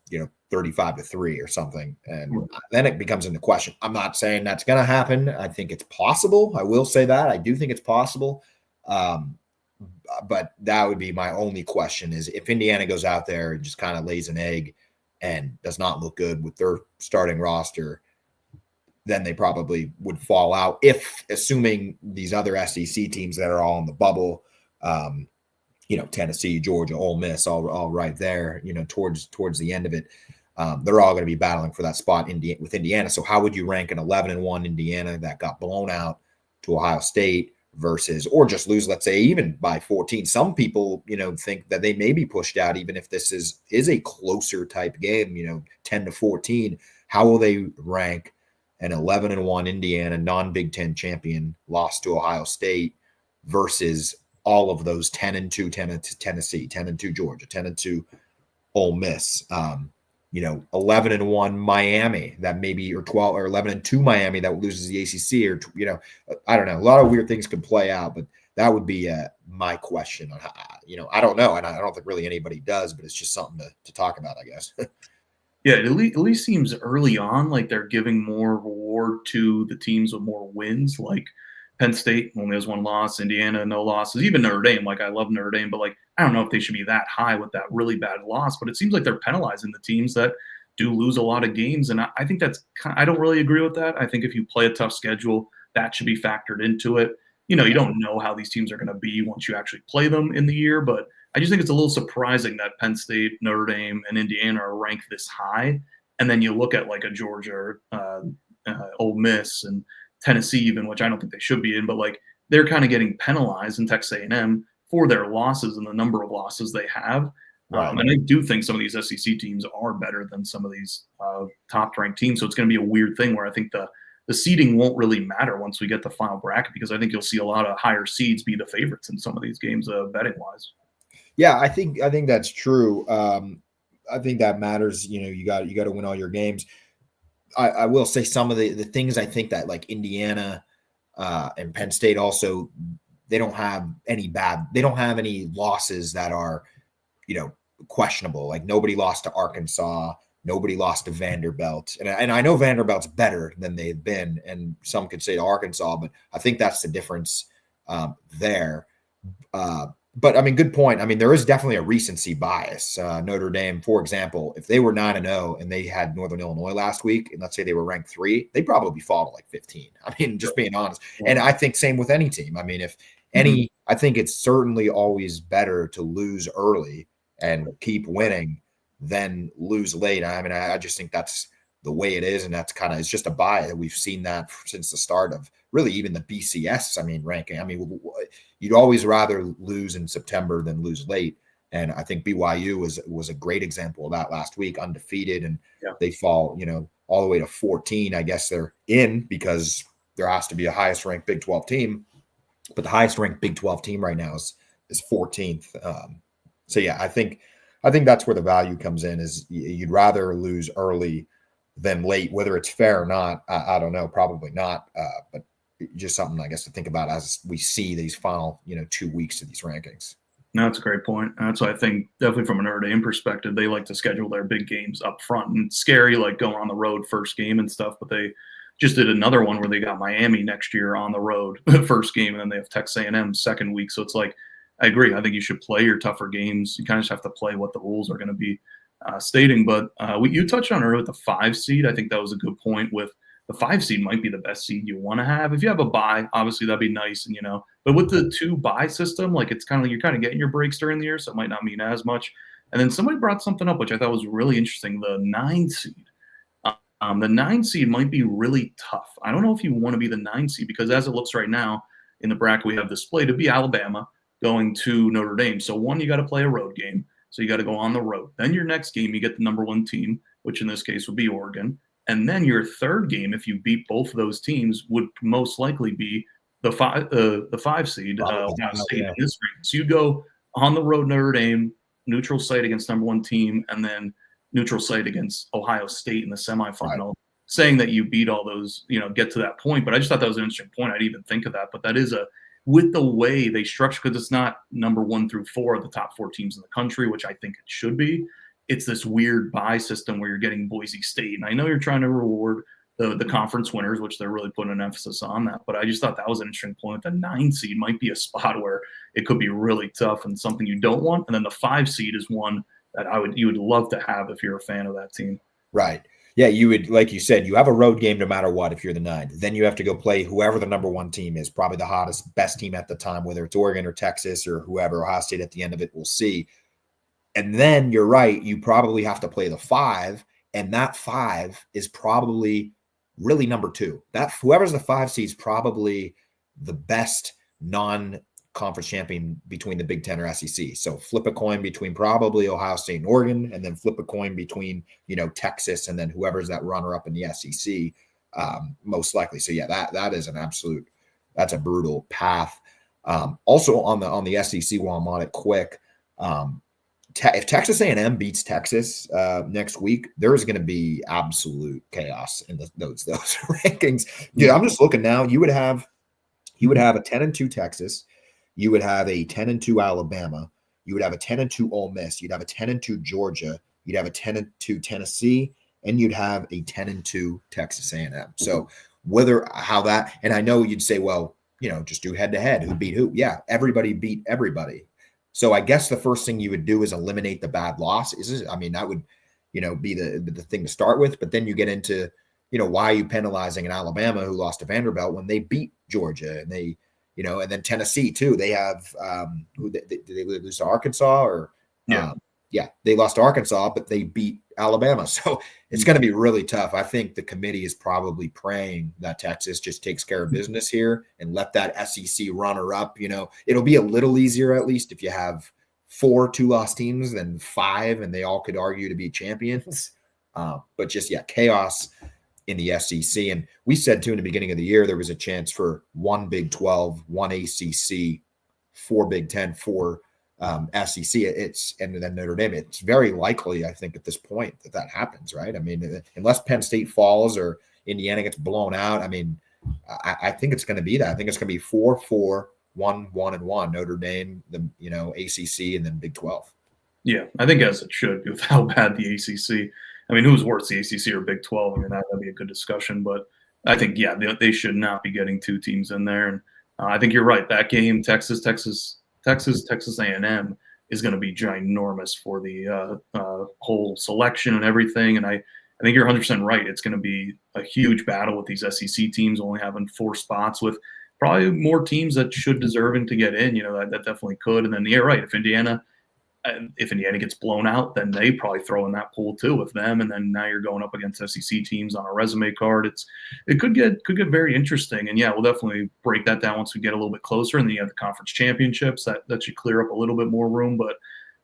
35-3 or something, and then it becomes into question. I'm not saying that's going to happen. I think it's possible. I will say that I do think it's possible. But that would be my only question, is if Indiana goes out there and just kind of lays an egg and does not look good with their starting roster, then they probably would fall out, if assuming these other SEC teams that are all in the bubble, Tennessee, Georgia, Ole Miss, all right there, towards the end of it, they're all going to be battling for that spot with Indiana. So how would you rank an 11-1 Indiana that got blown out to Ohio State versus, or just lose, let's say, even by 14? Some people, think that they may be pushed out, even if this is a closer type game, 10-14. How will they rank an 11-1 Indiana non-Big Ten champion lost to Ohio State versus all of those 10-2 Tennessee, 10-2 Georgia, 10-2 Ole Miss, 11-1 Miami that maybe, or 12 or 11-2 Miami that loses the ACC, or I don't know. A lot of weird things could play out, but that would be my question on how, I don't know, and I don't think really anybody does, but it's just something to talk about, I guess. Yeah, it at least seems early on like they're giving more reward to the teams with more wins, like Penn State only has one loss, Indiana no losses, even Notre Dame. Like, I love Notre Dame, but I don't know if they should be that high with that really bad loss. But it seems like they're penalizing the teams that do lose a lot of games, and I think I don't really agree with that. I think if you play a tough schedule, that should be factored into it. You don't know how these teams are going to be once you actually play them in the year, but I just think it's a little surprising that Penn State, Notre Dame, and Indiana are ranked this high, and then you look at like a Georgia, Ole Miss, and Tennessee even, which I don't think they should be in, but they're kind of getting penalized, in Texas A&M for their losses and the number of losses they have. Right. And I do think some of these SEC teams are better than some of these top-ranked teams. So it's going to be a weird thing where I think the seeding won't really matter once we get the final bracket, because I think you'll see a lot of higher seeds be the favorites in some of these games, betting-wise. Yeah, I think that's true. I think that matters. You got to win all your games. I will say some of the things I think that, like Indiana and Penn State also, they don't have any losses that are, questionable. Like, nobody lost to Arkansas, nobody lost to Vanderbilt. And I know Vanderbilt's better than they've been, and some could say to Arkansas, but I think that's the difference there. But I mean, good point. I mean, there is definitely a recency bias. Notre Dame, for example, if they were 9-0 and they had Northern Illinois last week, and let's say they were ranked 3, they'd probably fall to 15. I mean, just being honest. And I think same with any team. I mean, I think it's certainly always better to lose early and keep winning than lose late. I mean, I just think that's the way it is, and that's it's just a bias. We've seen that since the start of really even the BCS, ranking. I mean, you'd always rather lose in September than lose late. And I think BYU was a great example of that last week, undefeated, and they fall, all the way to 14. I guess they're in because there has to be a highest ranked Big 12 team, but the highest ranked Big 12 team right now is 14th. So yeah, I think that's where the value comes in, is you'd rather lose early than late. Whether it's fair or not, I don't know, probably not. But just something, I guess, to think about as we see these final, 2 weeks of these rankings. No, that's a great point. That's why I think definitely from an Notre Dame perspective, they like to schedule their big games up front, and it's scary, like going on the road first game and stuff. But they just did another one where they got Miami next year on the road first game, and then they have Texas A&M second week. So it's like, I agree. I think you should play your tougher games. You kind of just have to play what the rules are going to be stating. But you touched on earlier with the 5 seed. I think that was a good point. With the 5 seed might be the best seed you want to have. If you have a bye, obviously that'd be nice, and but with the 2 bye system, like, it's kind of, you're kind of getting your breaks during the year, so it might not mean as much. And then somebody brought something up which I thought was really interesting: the 9 seed. The 9 seed might be really tough. I don't know if you want to be the 9 seed, because as it looks right now in the bracket we have displayed, to be Alabama going to Notre Dame. So one, you got to play a road game. So you got to go on the road. Then your next game, you get the number 1 team, which in this case would be Oregon. And then your third game, if you beat both of those teams, would most likely be the 5 seed, Ohio State in this range. So you go on the road, Notre Dame, neutral site against number 1 team, and then neutral site against Ohio State in the semifinal. Right. Saying that you beat all those, get to that point. But I just thought that was an interesting point. I didn't even think of that. But that is with the way they structure, because it's not number 1 through 4 of the top 4 teams in the country, which I think it should be. It's this weird bye system where you're getting Boise State. And I know you're trying to reward the conference winners, which they're really putting an emphasis on that. But I just thought that was an interesting point. The 9 seed might be a spot where it could be really tough and something you don't want. And then the 5 seed is one that you would love to have if you're a fan of that team. Right. Yeah, you would, like you said, you have a road game no matter what if you're the 9. Then you have to go play whoever the number 1 team is, probably the hottest, best team at the time, whether it's Oregon or Texas or whoever. Ohio State at the end of it, we'll see. And then you're right, you probably have to play the 5, and that 5 is probably really number 2. That whoever's the 5 seed is probably the best non-conference champion between the Big Ten or SEC. So flip a coin between probably Ohio State and Oregon, and then flip a coin between Texas and then whoever's that runner-up in the SEC, most likely. So yeah, that is that's a brutal path. Also on the SEC, while I'm on it quick, if Texas A&M beats Texas next week, there is going to be absolute chaos in those rankings. Dude, I'm just looking now. You would have a 10-2 Texas. You would have a 10-2 Alabama. You would have a 10-2 Ole Miss. You'd have a 10-2 Georgia. You'd have a 10-2 Tennessee, and you'd have a 10-2 Texas A&M. So and I know you'd say, well, just do head-to-head. Who beat who? Yeah, everybody beat everybody. So I guess the first thing you would do is eliminate the bad losses. I mean, that would, be the thing to start with. But then you get into, why are you penalizing an Alabama who lost to Vanderbilt when they beat Georgia and they, and then Tennessee too. They have did they lose to Arkansas or they lost to Arkansas, but they beat Alabama. So it's going to be really tough. I think the committee is probably praying that Texas just takes care of business here and let that SEC runner up. It'll be a little easier, at least if you have 4 2-loss teams than 5, and they all could argue to be champions. But just, chaos in the SEC. And we said too, in the beginning of the year, there was a chance for 1 Big 12, 1 ACC, 4 Big 10, 4 SEC, and then Notre Dame. It's very likely, I think, at this point that happens, right? I mean, unless Penn State falls or Indiana gets blown out, I mean, I think it's going to be that. I think it's going to be 4-4, 1-1-1. Notre Dame, the ACC, and then Big 12. Yeah, I think as it should, with how bad the ACC. I mean, who's worse, the ACC or Big 12? I mean, that'd be a good discussion, but I think they should not be getting 2 teams in there. And I think you're right. That game, Texas A&M is going to be ginormous for the whole selection and everything. And I think you're 100% right. It's going to be a huge battle with these SEC teams only having 4 spots, with probably more teams that should deserving to get in. That definitely could. And then right, if Indiana gets blown out, then they probably throw in that pool too with them. And then now you're going up against SEC teams on a resume card. It could get very interesting. And we'll definitely break that down once we get a little bit closer. And then you have the conference championships that should clear up a little bit more room. But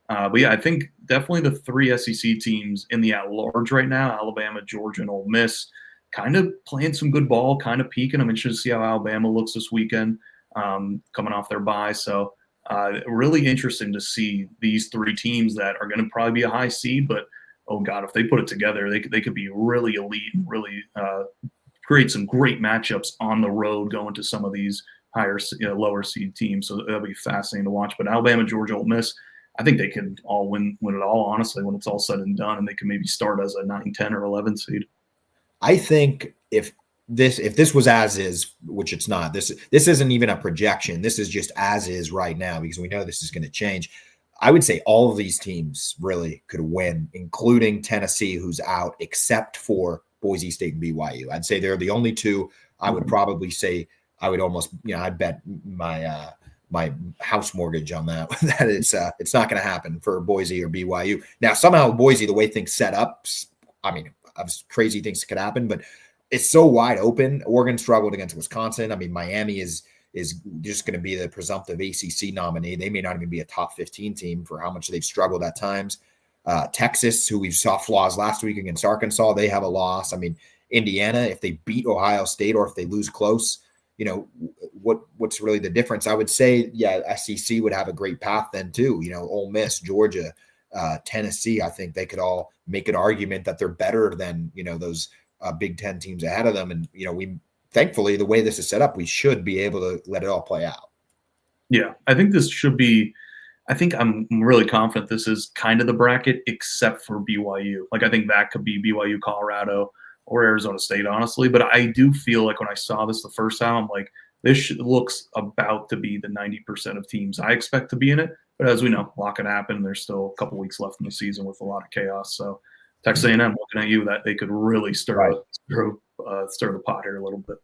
I think definitely the 3 SEC teams in the at-large right now, Alabama, Georgia, and Ole Miss, kind of playing some good ball, kind of peaking. I'm interested to see how Alabama looks this weekend, coming off their bye. So really interesting to see these 3 teams that are going to probably be a high seed, but oh God, if they put it together, they could be really elite and really create some great matchups on the road going to some of these lower seed teams. So that'll be fascinating to watch. But Alabama, Georgia, Ole Miss, I think they can all win it all, honestly, when it's all said and done, and they can maybe start as a 9, 10, or 11 seed. I think if this was as is, which it's not, this isn't even a projection. This is just as is right now, because we know this is going to change. I would say all of these teams really could win, including Tennessee, who's out, except for Boise State and BYU. I'd say they're the only 2. I would probably say I would almost, I'd bet my my house mortgage on that that it's not going to happen for Boise or BYU. Now, somehow Boise, the way things set up, I mean, crazy things could happen, but it's so wide open. Oregon struggled against Wisconsin. I mean, Miami is is just going to be the presumptive ACC nominee. They may not even be a top 15 team for how much they've struggled at times. Texas, who we saw flaws last week against Arkansas, they have a loss. I mean, Indiana, if they beat Ohio State or if they lose close, what's really the difference? I would say, SEC would have a great path then too. Ole Miss, Georgia, Tennessee, I think they could all make an argument that they're better than, those Big Ten teams ahead of them. And, thankfully, the way this is set up, we should be able to let it all play out. Yeah, I think this should be – I think I'm really confident this is kind of the bracket except for BYU. Like, I think that could be BYU, Colorado, or Arizona State, honestly. But I do feel like when I saw this the first time, I'm like, this looks about to be the 90% of teams I expect to be in it. But as we know, a lot can happen. There's still a couple weeks left in the season with a lot of chaos. So Texas A&M looking at you that they could really stir the pot here a little bit.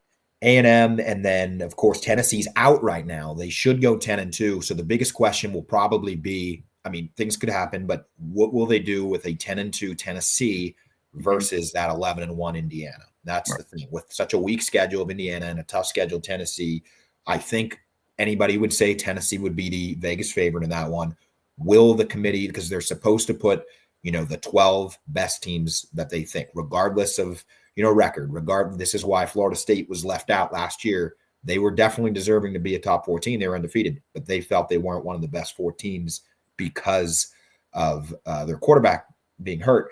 A&M, and then, of course, Tennessee's out right now. They should go 10-2. So the biggest question will probably be, I mean, things could happen, but what will they do with a 10-2 Tennessee versus that 11-1 Indiana? That's the thing. With such a weak schedule of Indiana and a tough schedule Tennessee, I think anybody would say Tennessee would be the Vegas favorite in that one. Will the committee, because they're supposed to put, the 12 best teams that they think, regardless of, record, this is why Florida State was left out last year. They were definitely deserving to be a top 14. They were undefeated, but they felt they weren't one of the best 4 teams because of their quarterback being hurt.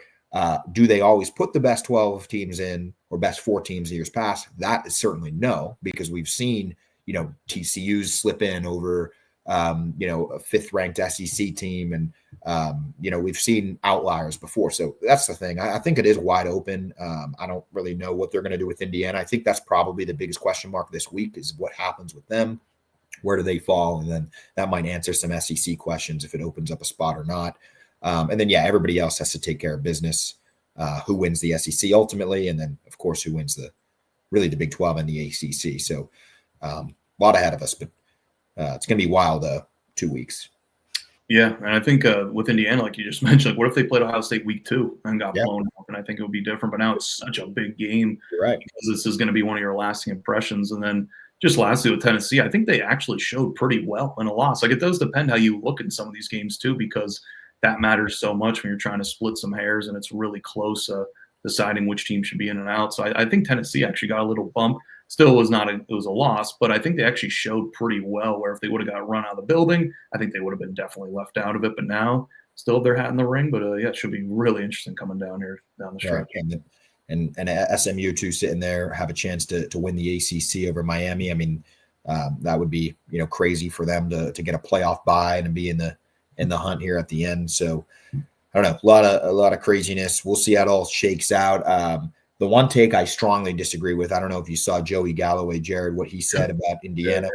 Do they always put the best 12 teams in or best 4 teams in years past? That is certainly no, because we've seen, TCU's slip in over, a 5th ranked SEC team. And, we've seen outliers before. So that's the thing. I think it is wide open. I don't really know what they're going to do with Indiana. I think that's probably the biggest question mark this week is what happens with them. Where do they fall? And then that might answer some SEC questions if it opens up a spot or not. And then, everybody else has to take care of business. Who wins the SEC ultimately? And then, of course, who wins the Big 12 and the ACC. So a lot ahead of us, but it's going to be wild 2 weeks. Yeah, and I think with Indiana, like you just mentioned, what if they played Ohio State week 2 and got blown up? And I think it would be different. But now it's such a big game. You're right. Because this is going to be one of your lasting impressions. And then just lastly with Tennessee, I think they actually showed pretty well in a loss. Like, it does depend how you look in some of these games too, because that matters so much when you're trying to split some hairs and it's really close deciding which team should be in and out. So I think Tennessee actually got a little bump. Still was it was a loss, but I think they actually showed pretty well where if they would have got run out of the building, I think they would have been definitely left out of it. But now still their hat in the ring. But it should be really interesting coming down the stretch. And SMU too, sitting there, have a chance to win the ACC over Miami. I mean, that would be, crazy for them to get a playoff bye and be in the hunt here at the end. So I don't know, a lot of craziness. We'll see how it all shakes out. The one take I strongly disagree with, I don't know if you saw Joey Galloway, Jared, what he said about Indiana.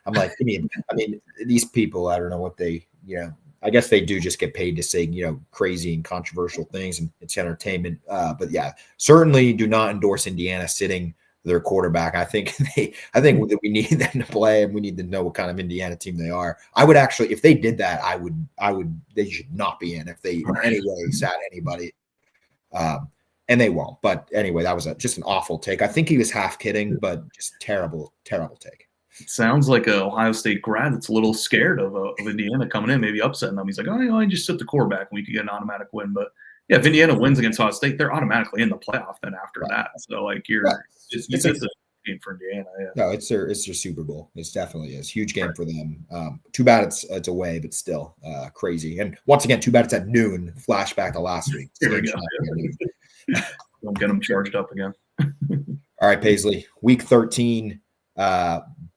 I'm like, I mean, these people, I don't know what they, I guess they do just get paid to say, crazy and controversial things, and it's entertainment. But certainly do not endorse Indiana sitting their quarterback. I think that we need them to play, and we need to know what kind of Indiana team they are. I would actually, if they did that, I would, they should not be in if they in any way sat anybody. And they won't. But anyway, that was just an awful take. I think he was half kidding, but just terrible, terrible take. It sounds like an Ohio State grad that's a little scared of Indiana coming in, maybe upsetting them. He's like, I just sit the quarterback and we could get an automatic win. But yeah, if Indiana wins against Ohio State, they're automatically in the playoff then after that. So like it's a game for Indiana. Yeah. No, it's their Super Bowl. It definitely is. Huge game for them. Too bad it's away, but still crazy. And once again, too bad it's at noon. Flashback to last week. Don't get them charged up again. All right, Paisley. Week 13,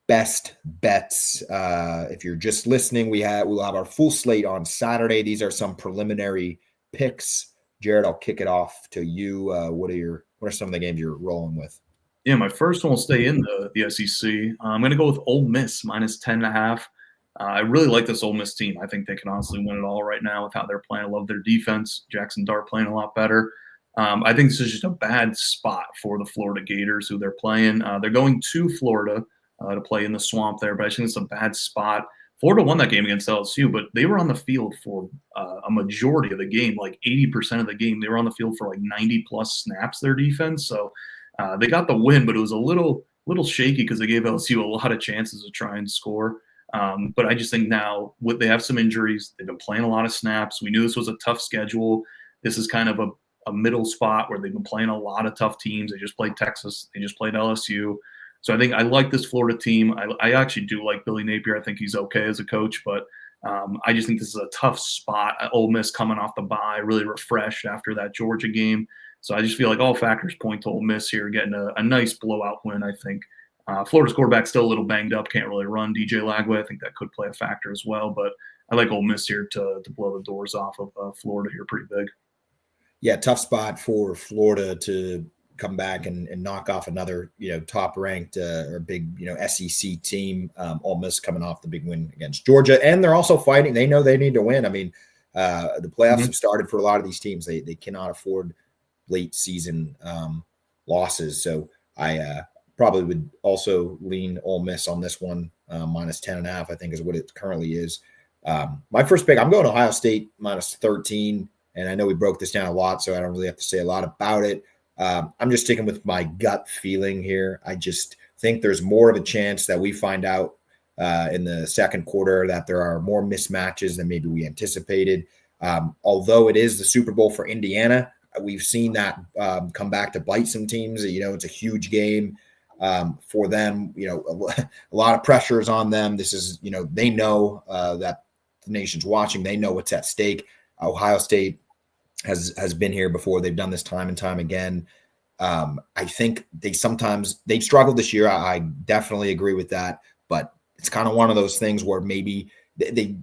best bets. If you're just listening, we'll have our full slate on Saturday. These are some preliminary picks. Jared, I'll kick it off to you. What are some of the games you're rolling with? Yeah, my first one will stay in the SEC. I'm going to go with Ole Miss minus 10.5. I really like this Ole Miss team. I think they can honestly win it all right now with how they're playing. I love their defense. Jackson Dart playing a lot better. I think this is just a bad spot for the Florida Gators who they're playing. They're going to Florida to play in the swamp there, but I think it's a bad spot. Florida won that game against LSU, but they were on the field for a majority of the game, like 80% of the game. They were on the field for like 90-plus snaps, their defense. So they got the win, but it was a little little shaky because they gave LSU a lot of chances to try and score. But I just think now they have some injuries. They've been playing a lot of snaps. We knew this was a tough schedule. This is kind of a middle spot where they've been playing a lot of tough teams. They just played Texas. They just played LSU. So I think I like this Florida team. I actually do like Billy Napier. I think he's okay as a coach, but I just think this is a tough spot. Ole Miss coming off the bye, really refreshed after that Georgia game. So I just feel like all factors point to Ole Miss here getting a nice blowout win, I think. Florida's quarterback's still a little banged up, can't really run. DJ Lagway, I think that could play a factor as well. But I like Ole Miss here to blow the doors off of Florida here pretty big. Yeah, tough spot for Florida to come back and knock off another, top ranked or big, SEC team. Ole Miss coming off the big win against Georgia, and they're also fighting. They know they need to win. I mean, the playoffs have started for a lot of these teams. They cannot afford late season losses. So I probably would also lean Ole Miss on this one. Minus 10.5, I think, is what it currently is. My first pick, I'm going Ohio State minus 13. And I know we broke this down a lot, so I don't really have to say a lot about it. I'm just sticking with my gut feeling here. I just think there's more of a chance that we find out in the second quarter that there are more mismatches than maybe we anticipated. Although it is the Super Bowl for Indiana, we've seen that come back to bite some teams. It's a huge game for them. A lot of pressure is on them. This is, they know that the nation's watching. They know what's at stake. Ohio State has been here before. They've done this time and time again. I think they've struggled this year. I definitely agree with that, but it's kind of one of those things where maybe they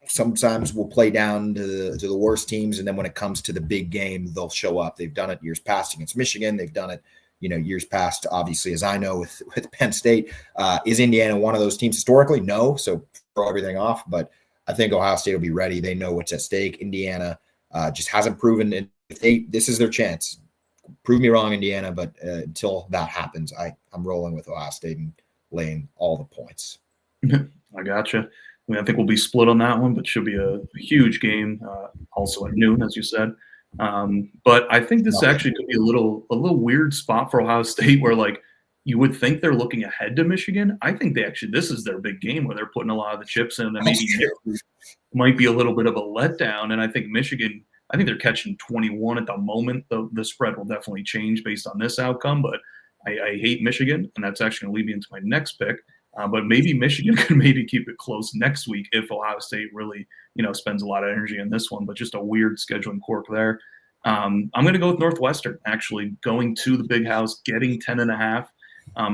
sometimes will play down to the worst teams. And then when it comes to the big game, they'll show up. They've done it years past against Michigan. They've done it, years past, obviously, as I know, with Penn State. Is Indiana one of those teams historically? No. So throw everything off, but I think Ohio State will be ready. They know what's at stake. Indiana just hasn't proven it. This is their chance. Prove me wrong, Indiana, but until that happens, I'm rolling with Ohio State and laying all the points. I gotcha. I think we'll be split on that one, but should be a huge game, also at noon, as you said. But I think this actually could be a little weird spot for Ohio State, where you would think they're looking ahead to Michigan. I think this is their big game where they're putting a lot of the chips in, and maybe might be a little bit of a letdown. And I think Michigan, they're catching 21 at the moment. The spread will definitely change based on this outcome, but I hate Michigan, and that's actually going to lead me into my next pick. But maybe Michigan can maybe keep it close next week if Ohio State really, spends a lot of energy in this one, but just a weird scheduling quirk there. I'm going to go with Northwestern, actually going to the Big House, getting 10.5.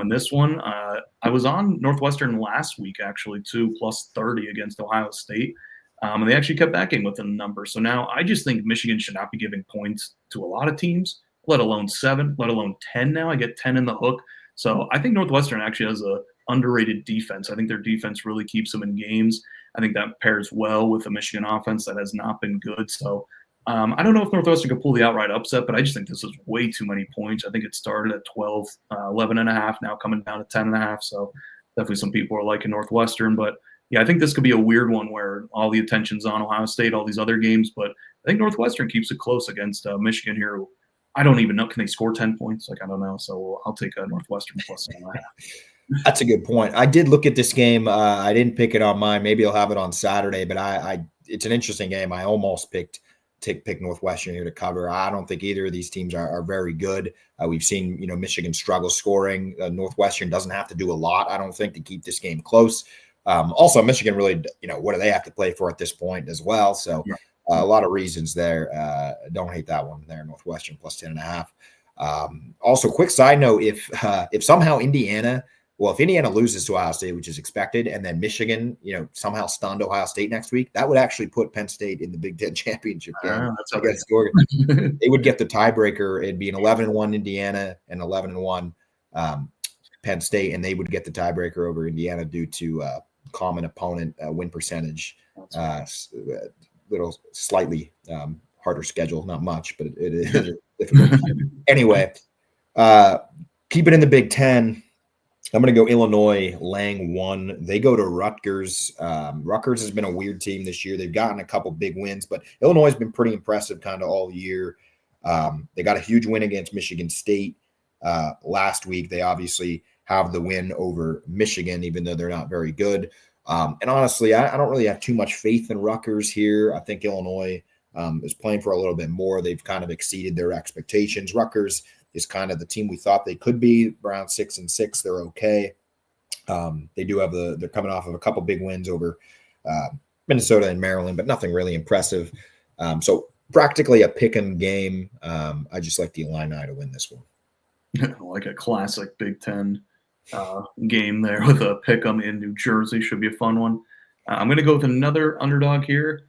In this one, I was on Northwestern last week, actually, too, plus 30 against Ohio State. And they actually kept that game within the number. So now I just think Michigan should not be giving points to a lot of teams, let alone 7, let alone 10 now. I get 10 in the hook. So I think Northwestern actually has a underrated defense. I think their defense really keeps them in games. I think that pairs well with the Michigan offense that has not been good. So I don't know if Northwestern could pull the outright upset, but I just think this is way too many points. I think it started at 12, 11.5, now coming down to 10.5. So definitely some people are liking Northwestern. But yeah, I think this could be a weird one where all the attention's on Ohio State, all these other games. But I think Northwestern keeps it close against Michigan here. I don't even know. Can they score 10 points? I don't know. So I'll take Northwestern plus 10.5. That's a good point. I did look at this game. I didn't pick it on mine. Maybe I'll have it on Saturday, but it's an interesting game. I almost pick Northwestern here to cover. I don't think either of these teams are very good. We've seen, Michigan struggle scoring. Northwestern doesn't have to do a lot, I don't think, to keep this game close. Also, Michigan really, what do they have to play for at this point as well? So a lot of reasons there. Don't hate that one there. Northwestern plus 10.5. Also, quick side note, if somehow if Indiana loses to Ohio State, which is expected, and then Michigan, somehow stunned Ohio State next week, that would actually put Penn State in the Big Ten championship game against Oregon. They would get the tiebreaker. It'd be an 11-1 Indiana and 11-1 Penn State, and they would get the tiebreaker over Indiana due to common opponent win percentage. Little slightly harder schedule, not much, but it is difficult. Anyway, keep it in the Big Ten. I'm going to go Illinois, laying 1. They go to Rutgers. Rutgers has been a weird team this year. They've gotten a couple big wins, but Illinois has been pretty impressive kind of all year. They got a huge win against Michigan State last week. They obviously have the win over Michigan, even though they're not very good. And honestly, I don't really have too much faith in Rutgers here. I think Illinois is playing for a little bit more. They've kind of exceeded their expectations. Rutgers is kind of the team we thought they could be, around 6-6. They're okay. They do have they're coming off of a couple big wins over Minnesota and Maryland, but nothing really impressive. So practically a pick 'em game. I just like the Illini to win this one. Like a classic Big Ten game there with a pick 'em in New Jersey. Should be a fun one. I'm going to go with another underdog here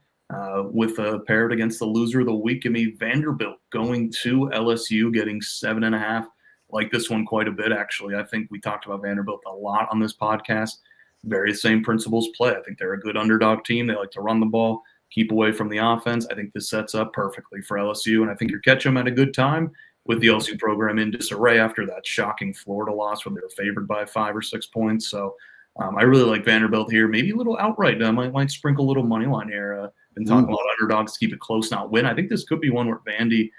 with a paired against the loser of the week. Give me Vanderbilt going to LSU, getting 7.5. Like this one quite a bit, actually. I think we talked about Vanderbilt a lot on this podcast. Very same principles play. I think they're a good underdog team. They like to run the ball, keep away from the offense. I think this sets up perfectly for LSU, and I think you're catching them at a good time with the LSU program in disarray after that shocking Florida loss when they were favored by 5 or 6 points. So I really like Vanderbilt here. Maybe a little outright. I might sprinkle a little money line here. Been talking about underdogs to keep it close, not win. I think this could be one where Vandy,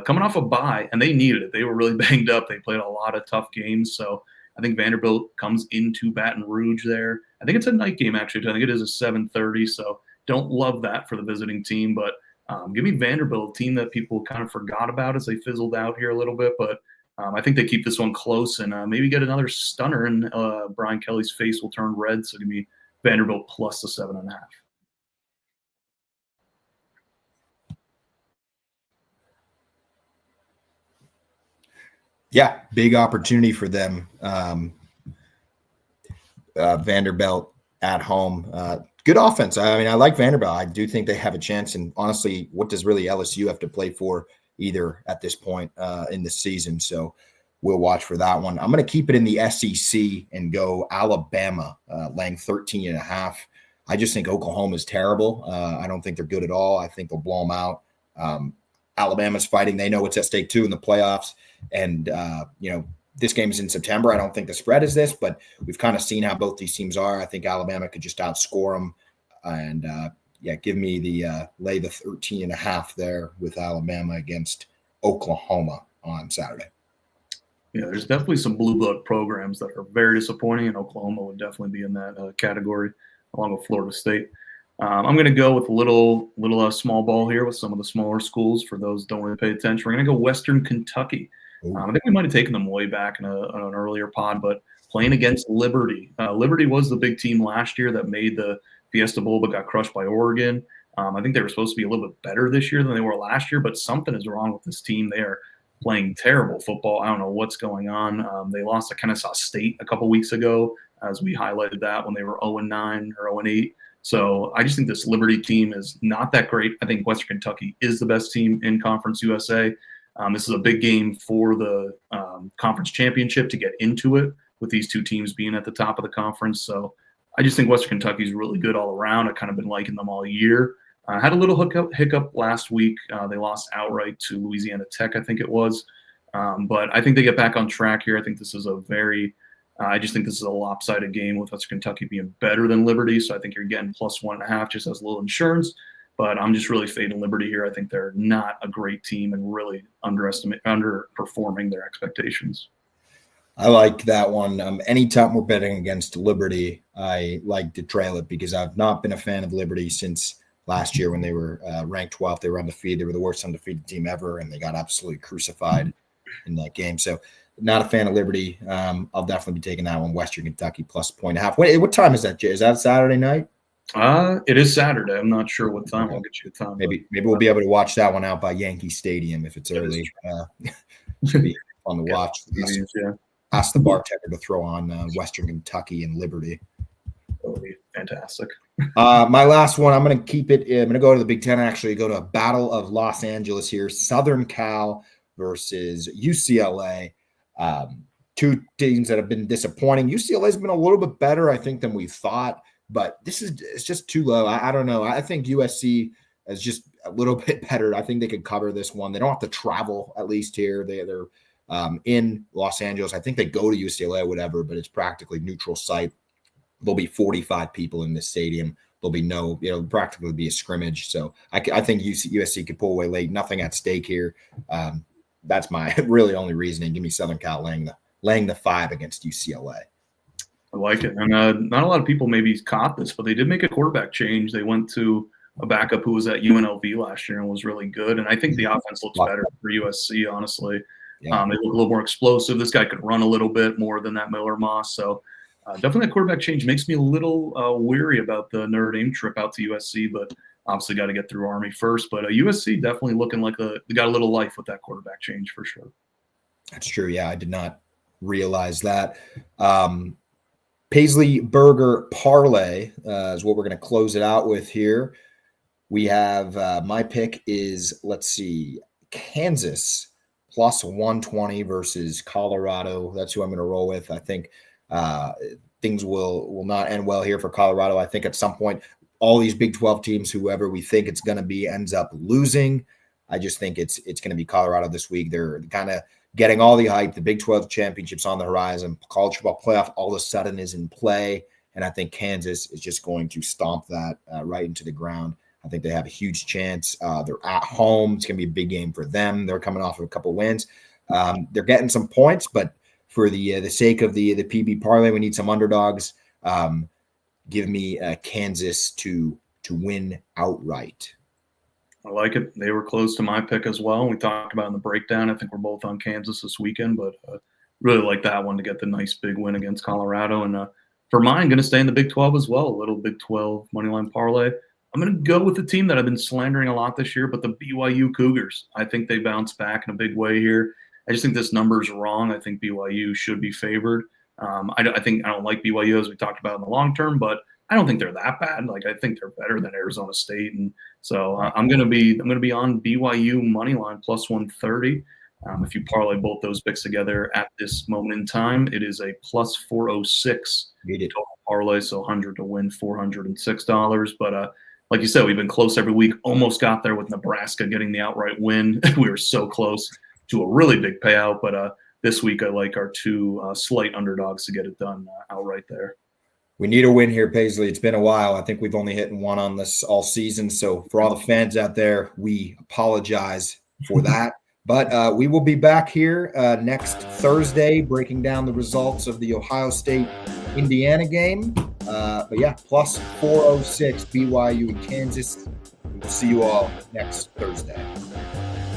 coming off a bye, and they needed it. They were really banged up. They played a lot of tough games. So I think Vanderbilt comes into Baton Rouge there. I think it's a night game, actually. I think it is a 7:30. So don't love that for the visiting team. But give me Vanderbilt, a team that people kind of forgot about as they fizzled out here a little bit. But I think they keep this one close and maybe get another stunner, and Brian Kelly's face will turn red. So give me Vanderbilt plus the 7.5. Yeah, big opportunity for them. Vanderbilt at home. Good offense. I mean, I like Vanderbilt. I do think they have a chance. And honestly, what does really LSU have to play for either at this point in the season? So we'll watch for that one. I'm going to keep it in the SEC and go Alabama, laying 13.5. I just think Oklahoma is terrible. I don't think they're good at all. I think they'll blow them out. Alabama's fighting. They know what's at stake too in the playoffs. And, this game is in September. I don't think the spread is this, but we've kind of seen how both these teams are. I think Alabama could just outscore them. And, give me the lay the 13.5 there with Alabama against Oklahoma on Saturday. Yeah, there's definitely some blue blood programs that are very disappointing, and Oklahoma would definitely be in that category, along with Florida State. I'm going to go with a little small ball here with some of the smaller schools. For those who don't really pay attention, we're going to go Western Kentucky. I think we might have taken them way back in an earlier pod, but playing against Liberty. Liberty was the big team last year that made the Fiesta Bowl but got crushed by Oregon. I think they were supposed to be a little bit better this year than they were last year, but something is wrong with this team. They are playing terrible football. I don't know what's going on. They lost to Kennesaw State a couple weeks ago, as we highlighted that when they were 0-9 or 0-8. So I just think this Liberty team is not that great. I think Western Kentucky is the best team in Conference USA. This is a big game for the conference championship to get into it, with these two teams being at the top of the conference. So I just think Western Kentucky is really good all around. I've kind of been liking them all year. Had a little hiccup last week. They lost outright to Louisiana Tech, I think it was. But I think they get back on track here. I think this is I just think this is a lopsided game with Western Kentucky being better than Liberty. So I think you're getting plus 1.5 just as a little insurance. But I'm just really fading Liberty here. I think they're not a great team and really underperforming their expectations. I like that one. Anytime we're betting against Liberty, I like to trail it because I've not been a fan of Liberty since last year when they were ranked 12th. They were undefeated. They were the worst undefeated team ever, and they got absolutely crucified in that game. So not a fan of Liberty. I'll definitely be taking that one, Western Kentucky plus 1.5. Wait, what time is that, Jay? Is that Saturday night? It is Saturday. I'm not sure what time. I'll get you the time. Maybe we'll be able to watch that one out by Yankee Stadium if it's early. Should be fun to watch. Ask the bartender to throw on Western Kentucky and Liberty. That would be fantastic. My last one, I'm going to keep it. I'm going to go to the Big Ten, actually. Go to a Battle of Los Angeles here. Southern Cal versus UCLA. Two teams that have been disappointing. UCLA has been a little bit better, I think, than we thought. But it's just too low. I don't know. I think USC is just a little bit better. I think they could cover this one. They don't have to travel, at least here. They're in Los Angeles. I think they go to UCLA or whatever, but it's practically neutral site. There'll be 45 people in this stadium. There'll be practically be a scrimmage. So I think USC could pull away late. Nothing at stake here. That's my really only reasoning. Give me Southern Cal laying laying the 5 against UCLA. I like it. And not a lot of people maybe caught this, but they did make a quarterback change. They went to a backup who was at UNLV last year and was really good. And I think the offense looks better for USC, honestly. Yeah. They look a little more explosive. This guy could run a little bit more than that Miller Moss. So definitely a quarterback change makes me a little weary about the Notre Dame trip out to USC, but obviously got to get through Army first. But USC definitely looking like they got a little life with that quarterback change for sure. That's true. Yeah, I did not realize that. Paisley Burger Parlay is what we're going to close it out with here. We have my pick is, let's see, Kansas plus 120 versus Colorado. That's who I'm going to roll with. I think things will not end well here for Colorado. I think at some point, all these Big 12 teams, whoever we think it's going to be, ends up losing. I just think it's going to be Colorado this week. They're kind of getting all the hype. The Big 12 championships on the horizon. College football playoff all of a sudden is in play. And I think Kansas is just going to stomp that right into the ground. I think they have a huge chance. They're at home. It's going to be a big game for them. They're coming off of a couple wins. They're getting some points, but for the sake of the PB parlay, we need some underdogs. Give me Kansas to win outright. I like it. They were close to my pick as well. We talked about in the breakdown. I think we're both on Kansas this weekend, but really like that one to get the nice big win against Colorado. And for mine, going to stay in the Big 12 as well, a little Big 12 moneyline parlay. I'm going to go with the team that I've been slandering a lot this year, but the BYU Cougars. I think they bounce back in a big way here. I just think this number is wrong. I think BYU should be favored. I don't like BYU as we talked about in the long term, but I don't think they're that bad. Like I think they're better than Arizona State, and so I'm going to be on BYU money line plus 130. If you parlay both those picks together at this moment in time, it is a plus 406 total parlay, so 100 to win $406. But like you said, we've been close every week. Almost got there with Nebraska getting the outright win. We were so close to a really big payout, but this week I like our two slight underdogs to get it done outright there. We need a win here, Paisley. It's been a while. I think we've only hit one on this all season. So for all the fans out there, we apologize for that. But we will be back here next Thursday breaking down the results of the Ohio State-Indiana game. But yeah, plus 406 BYU and Kansas. We will see you all next Thursday.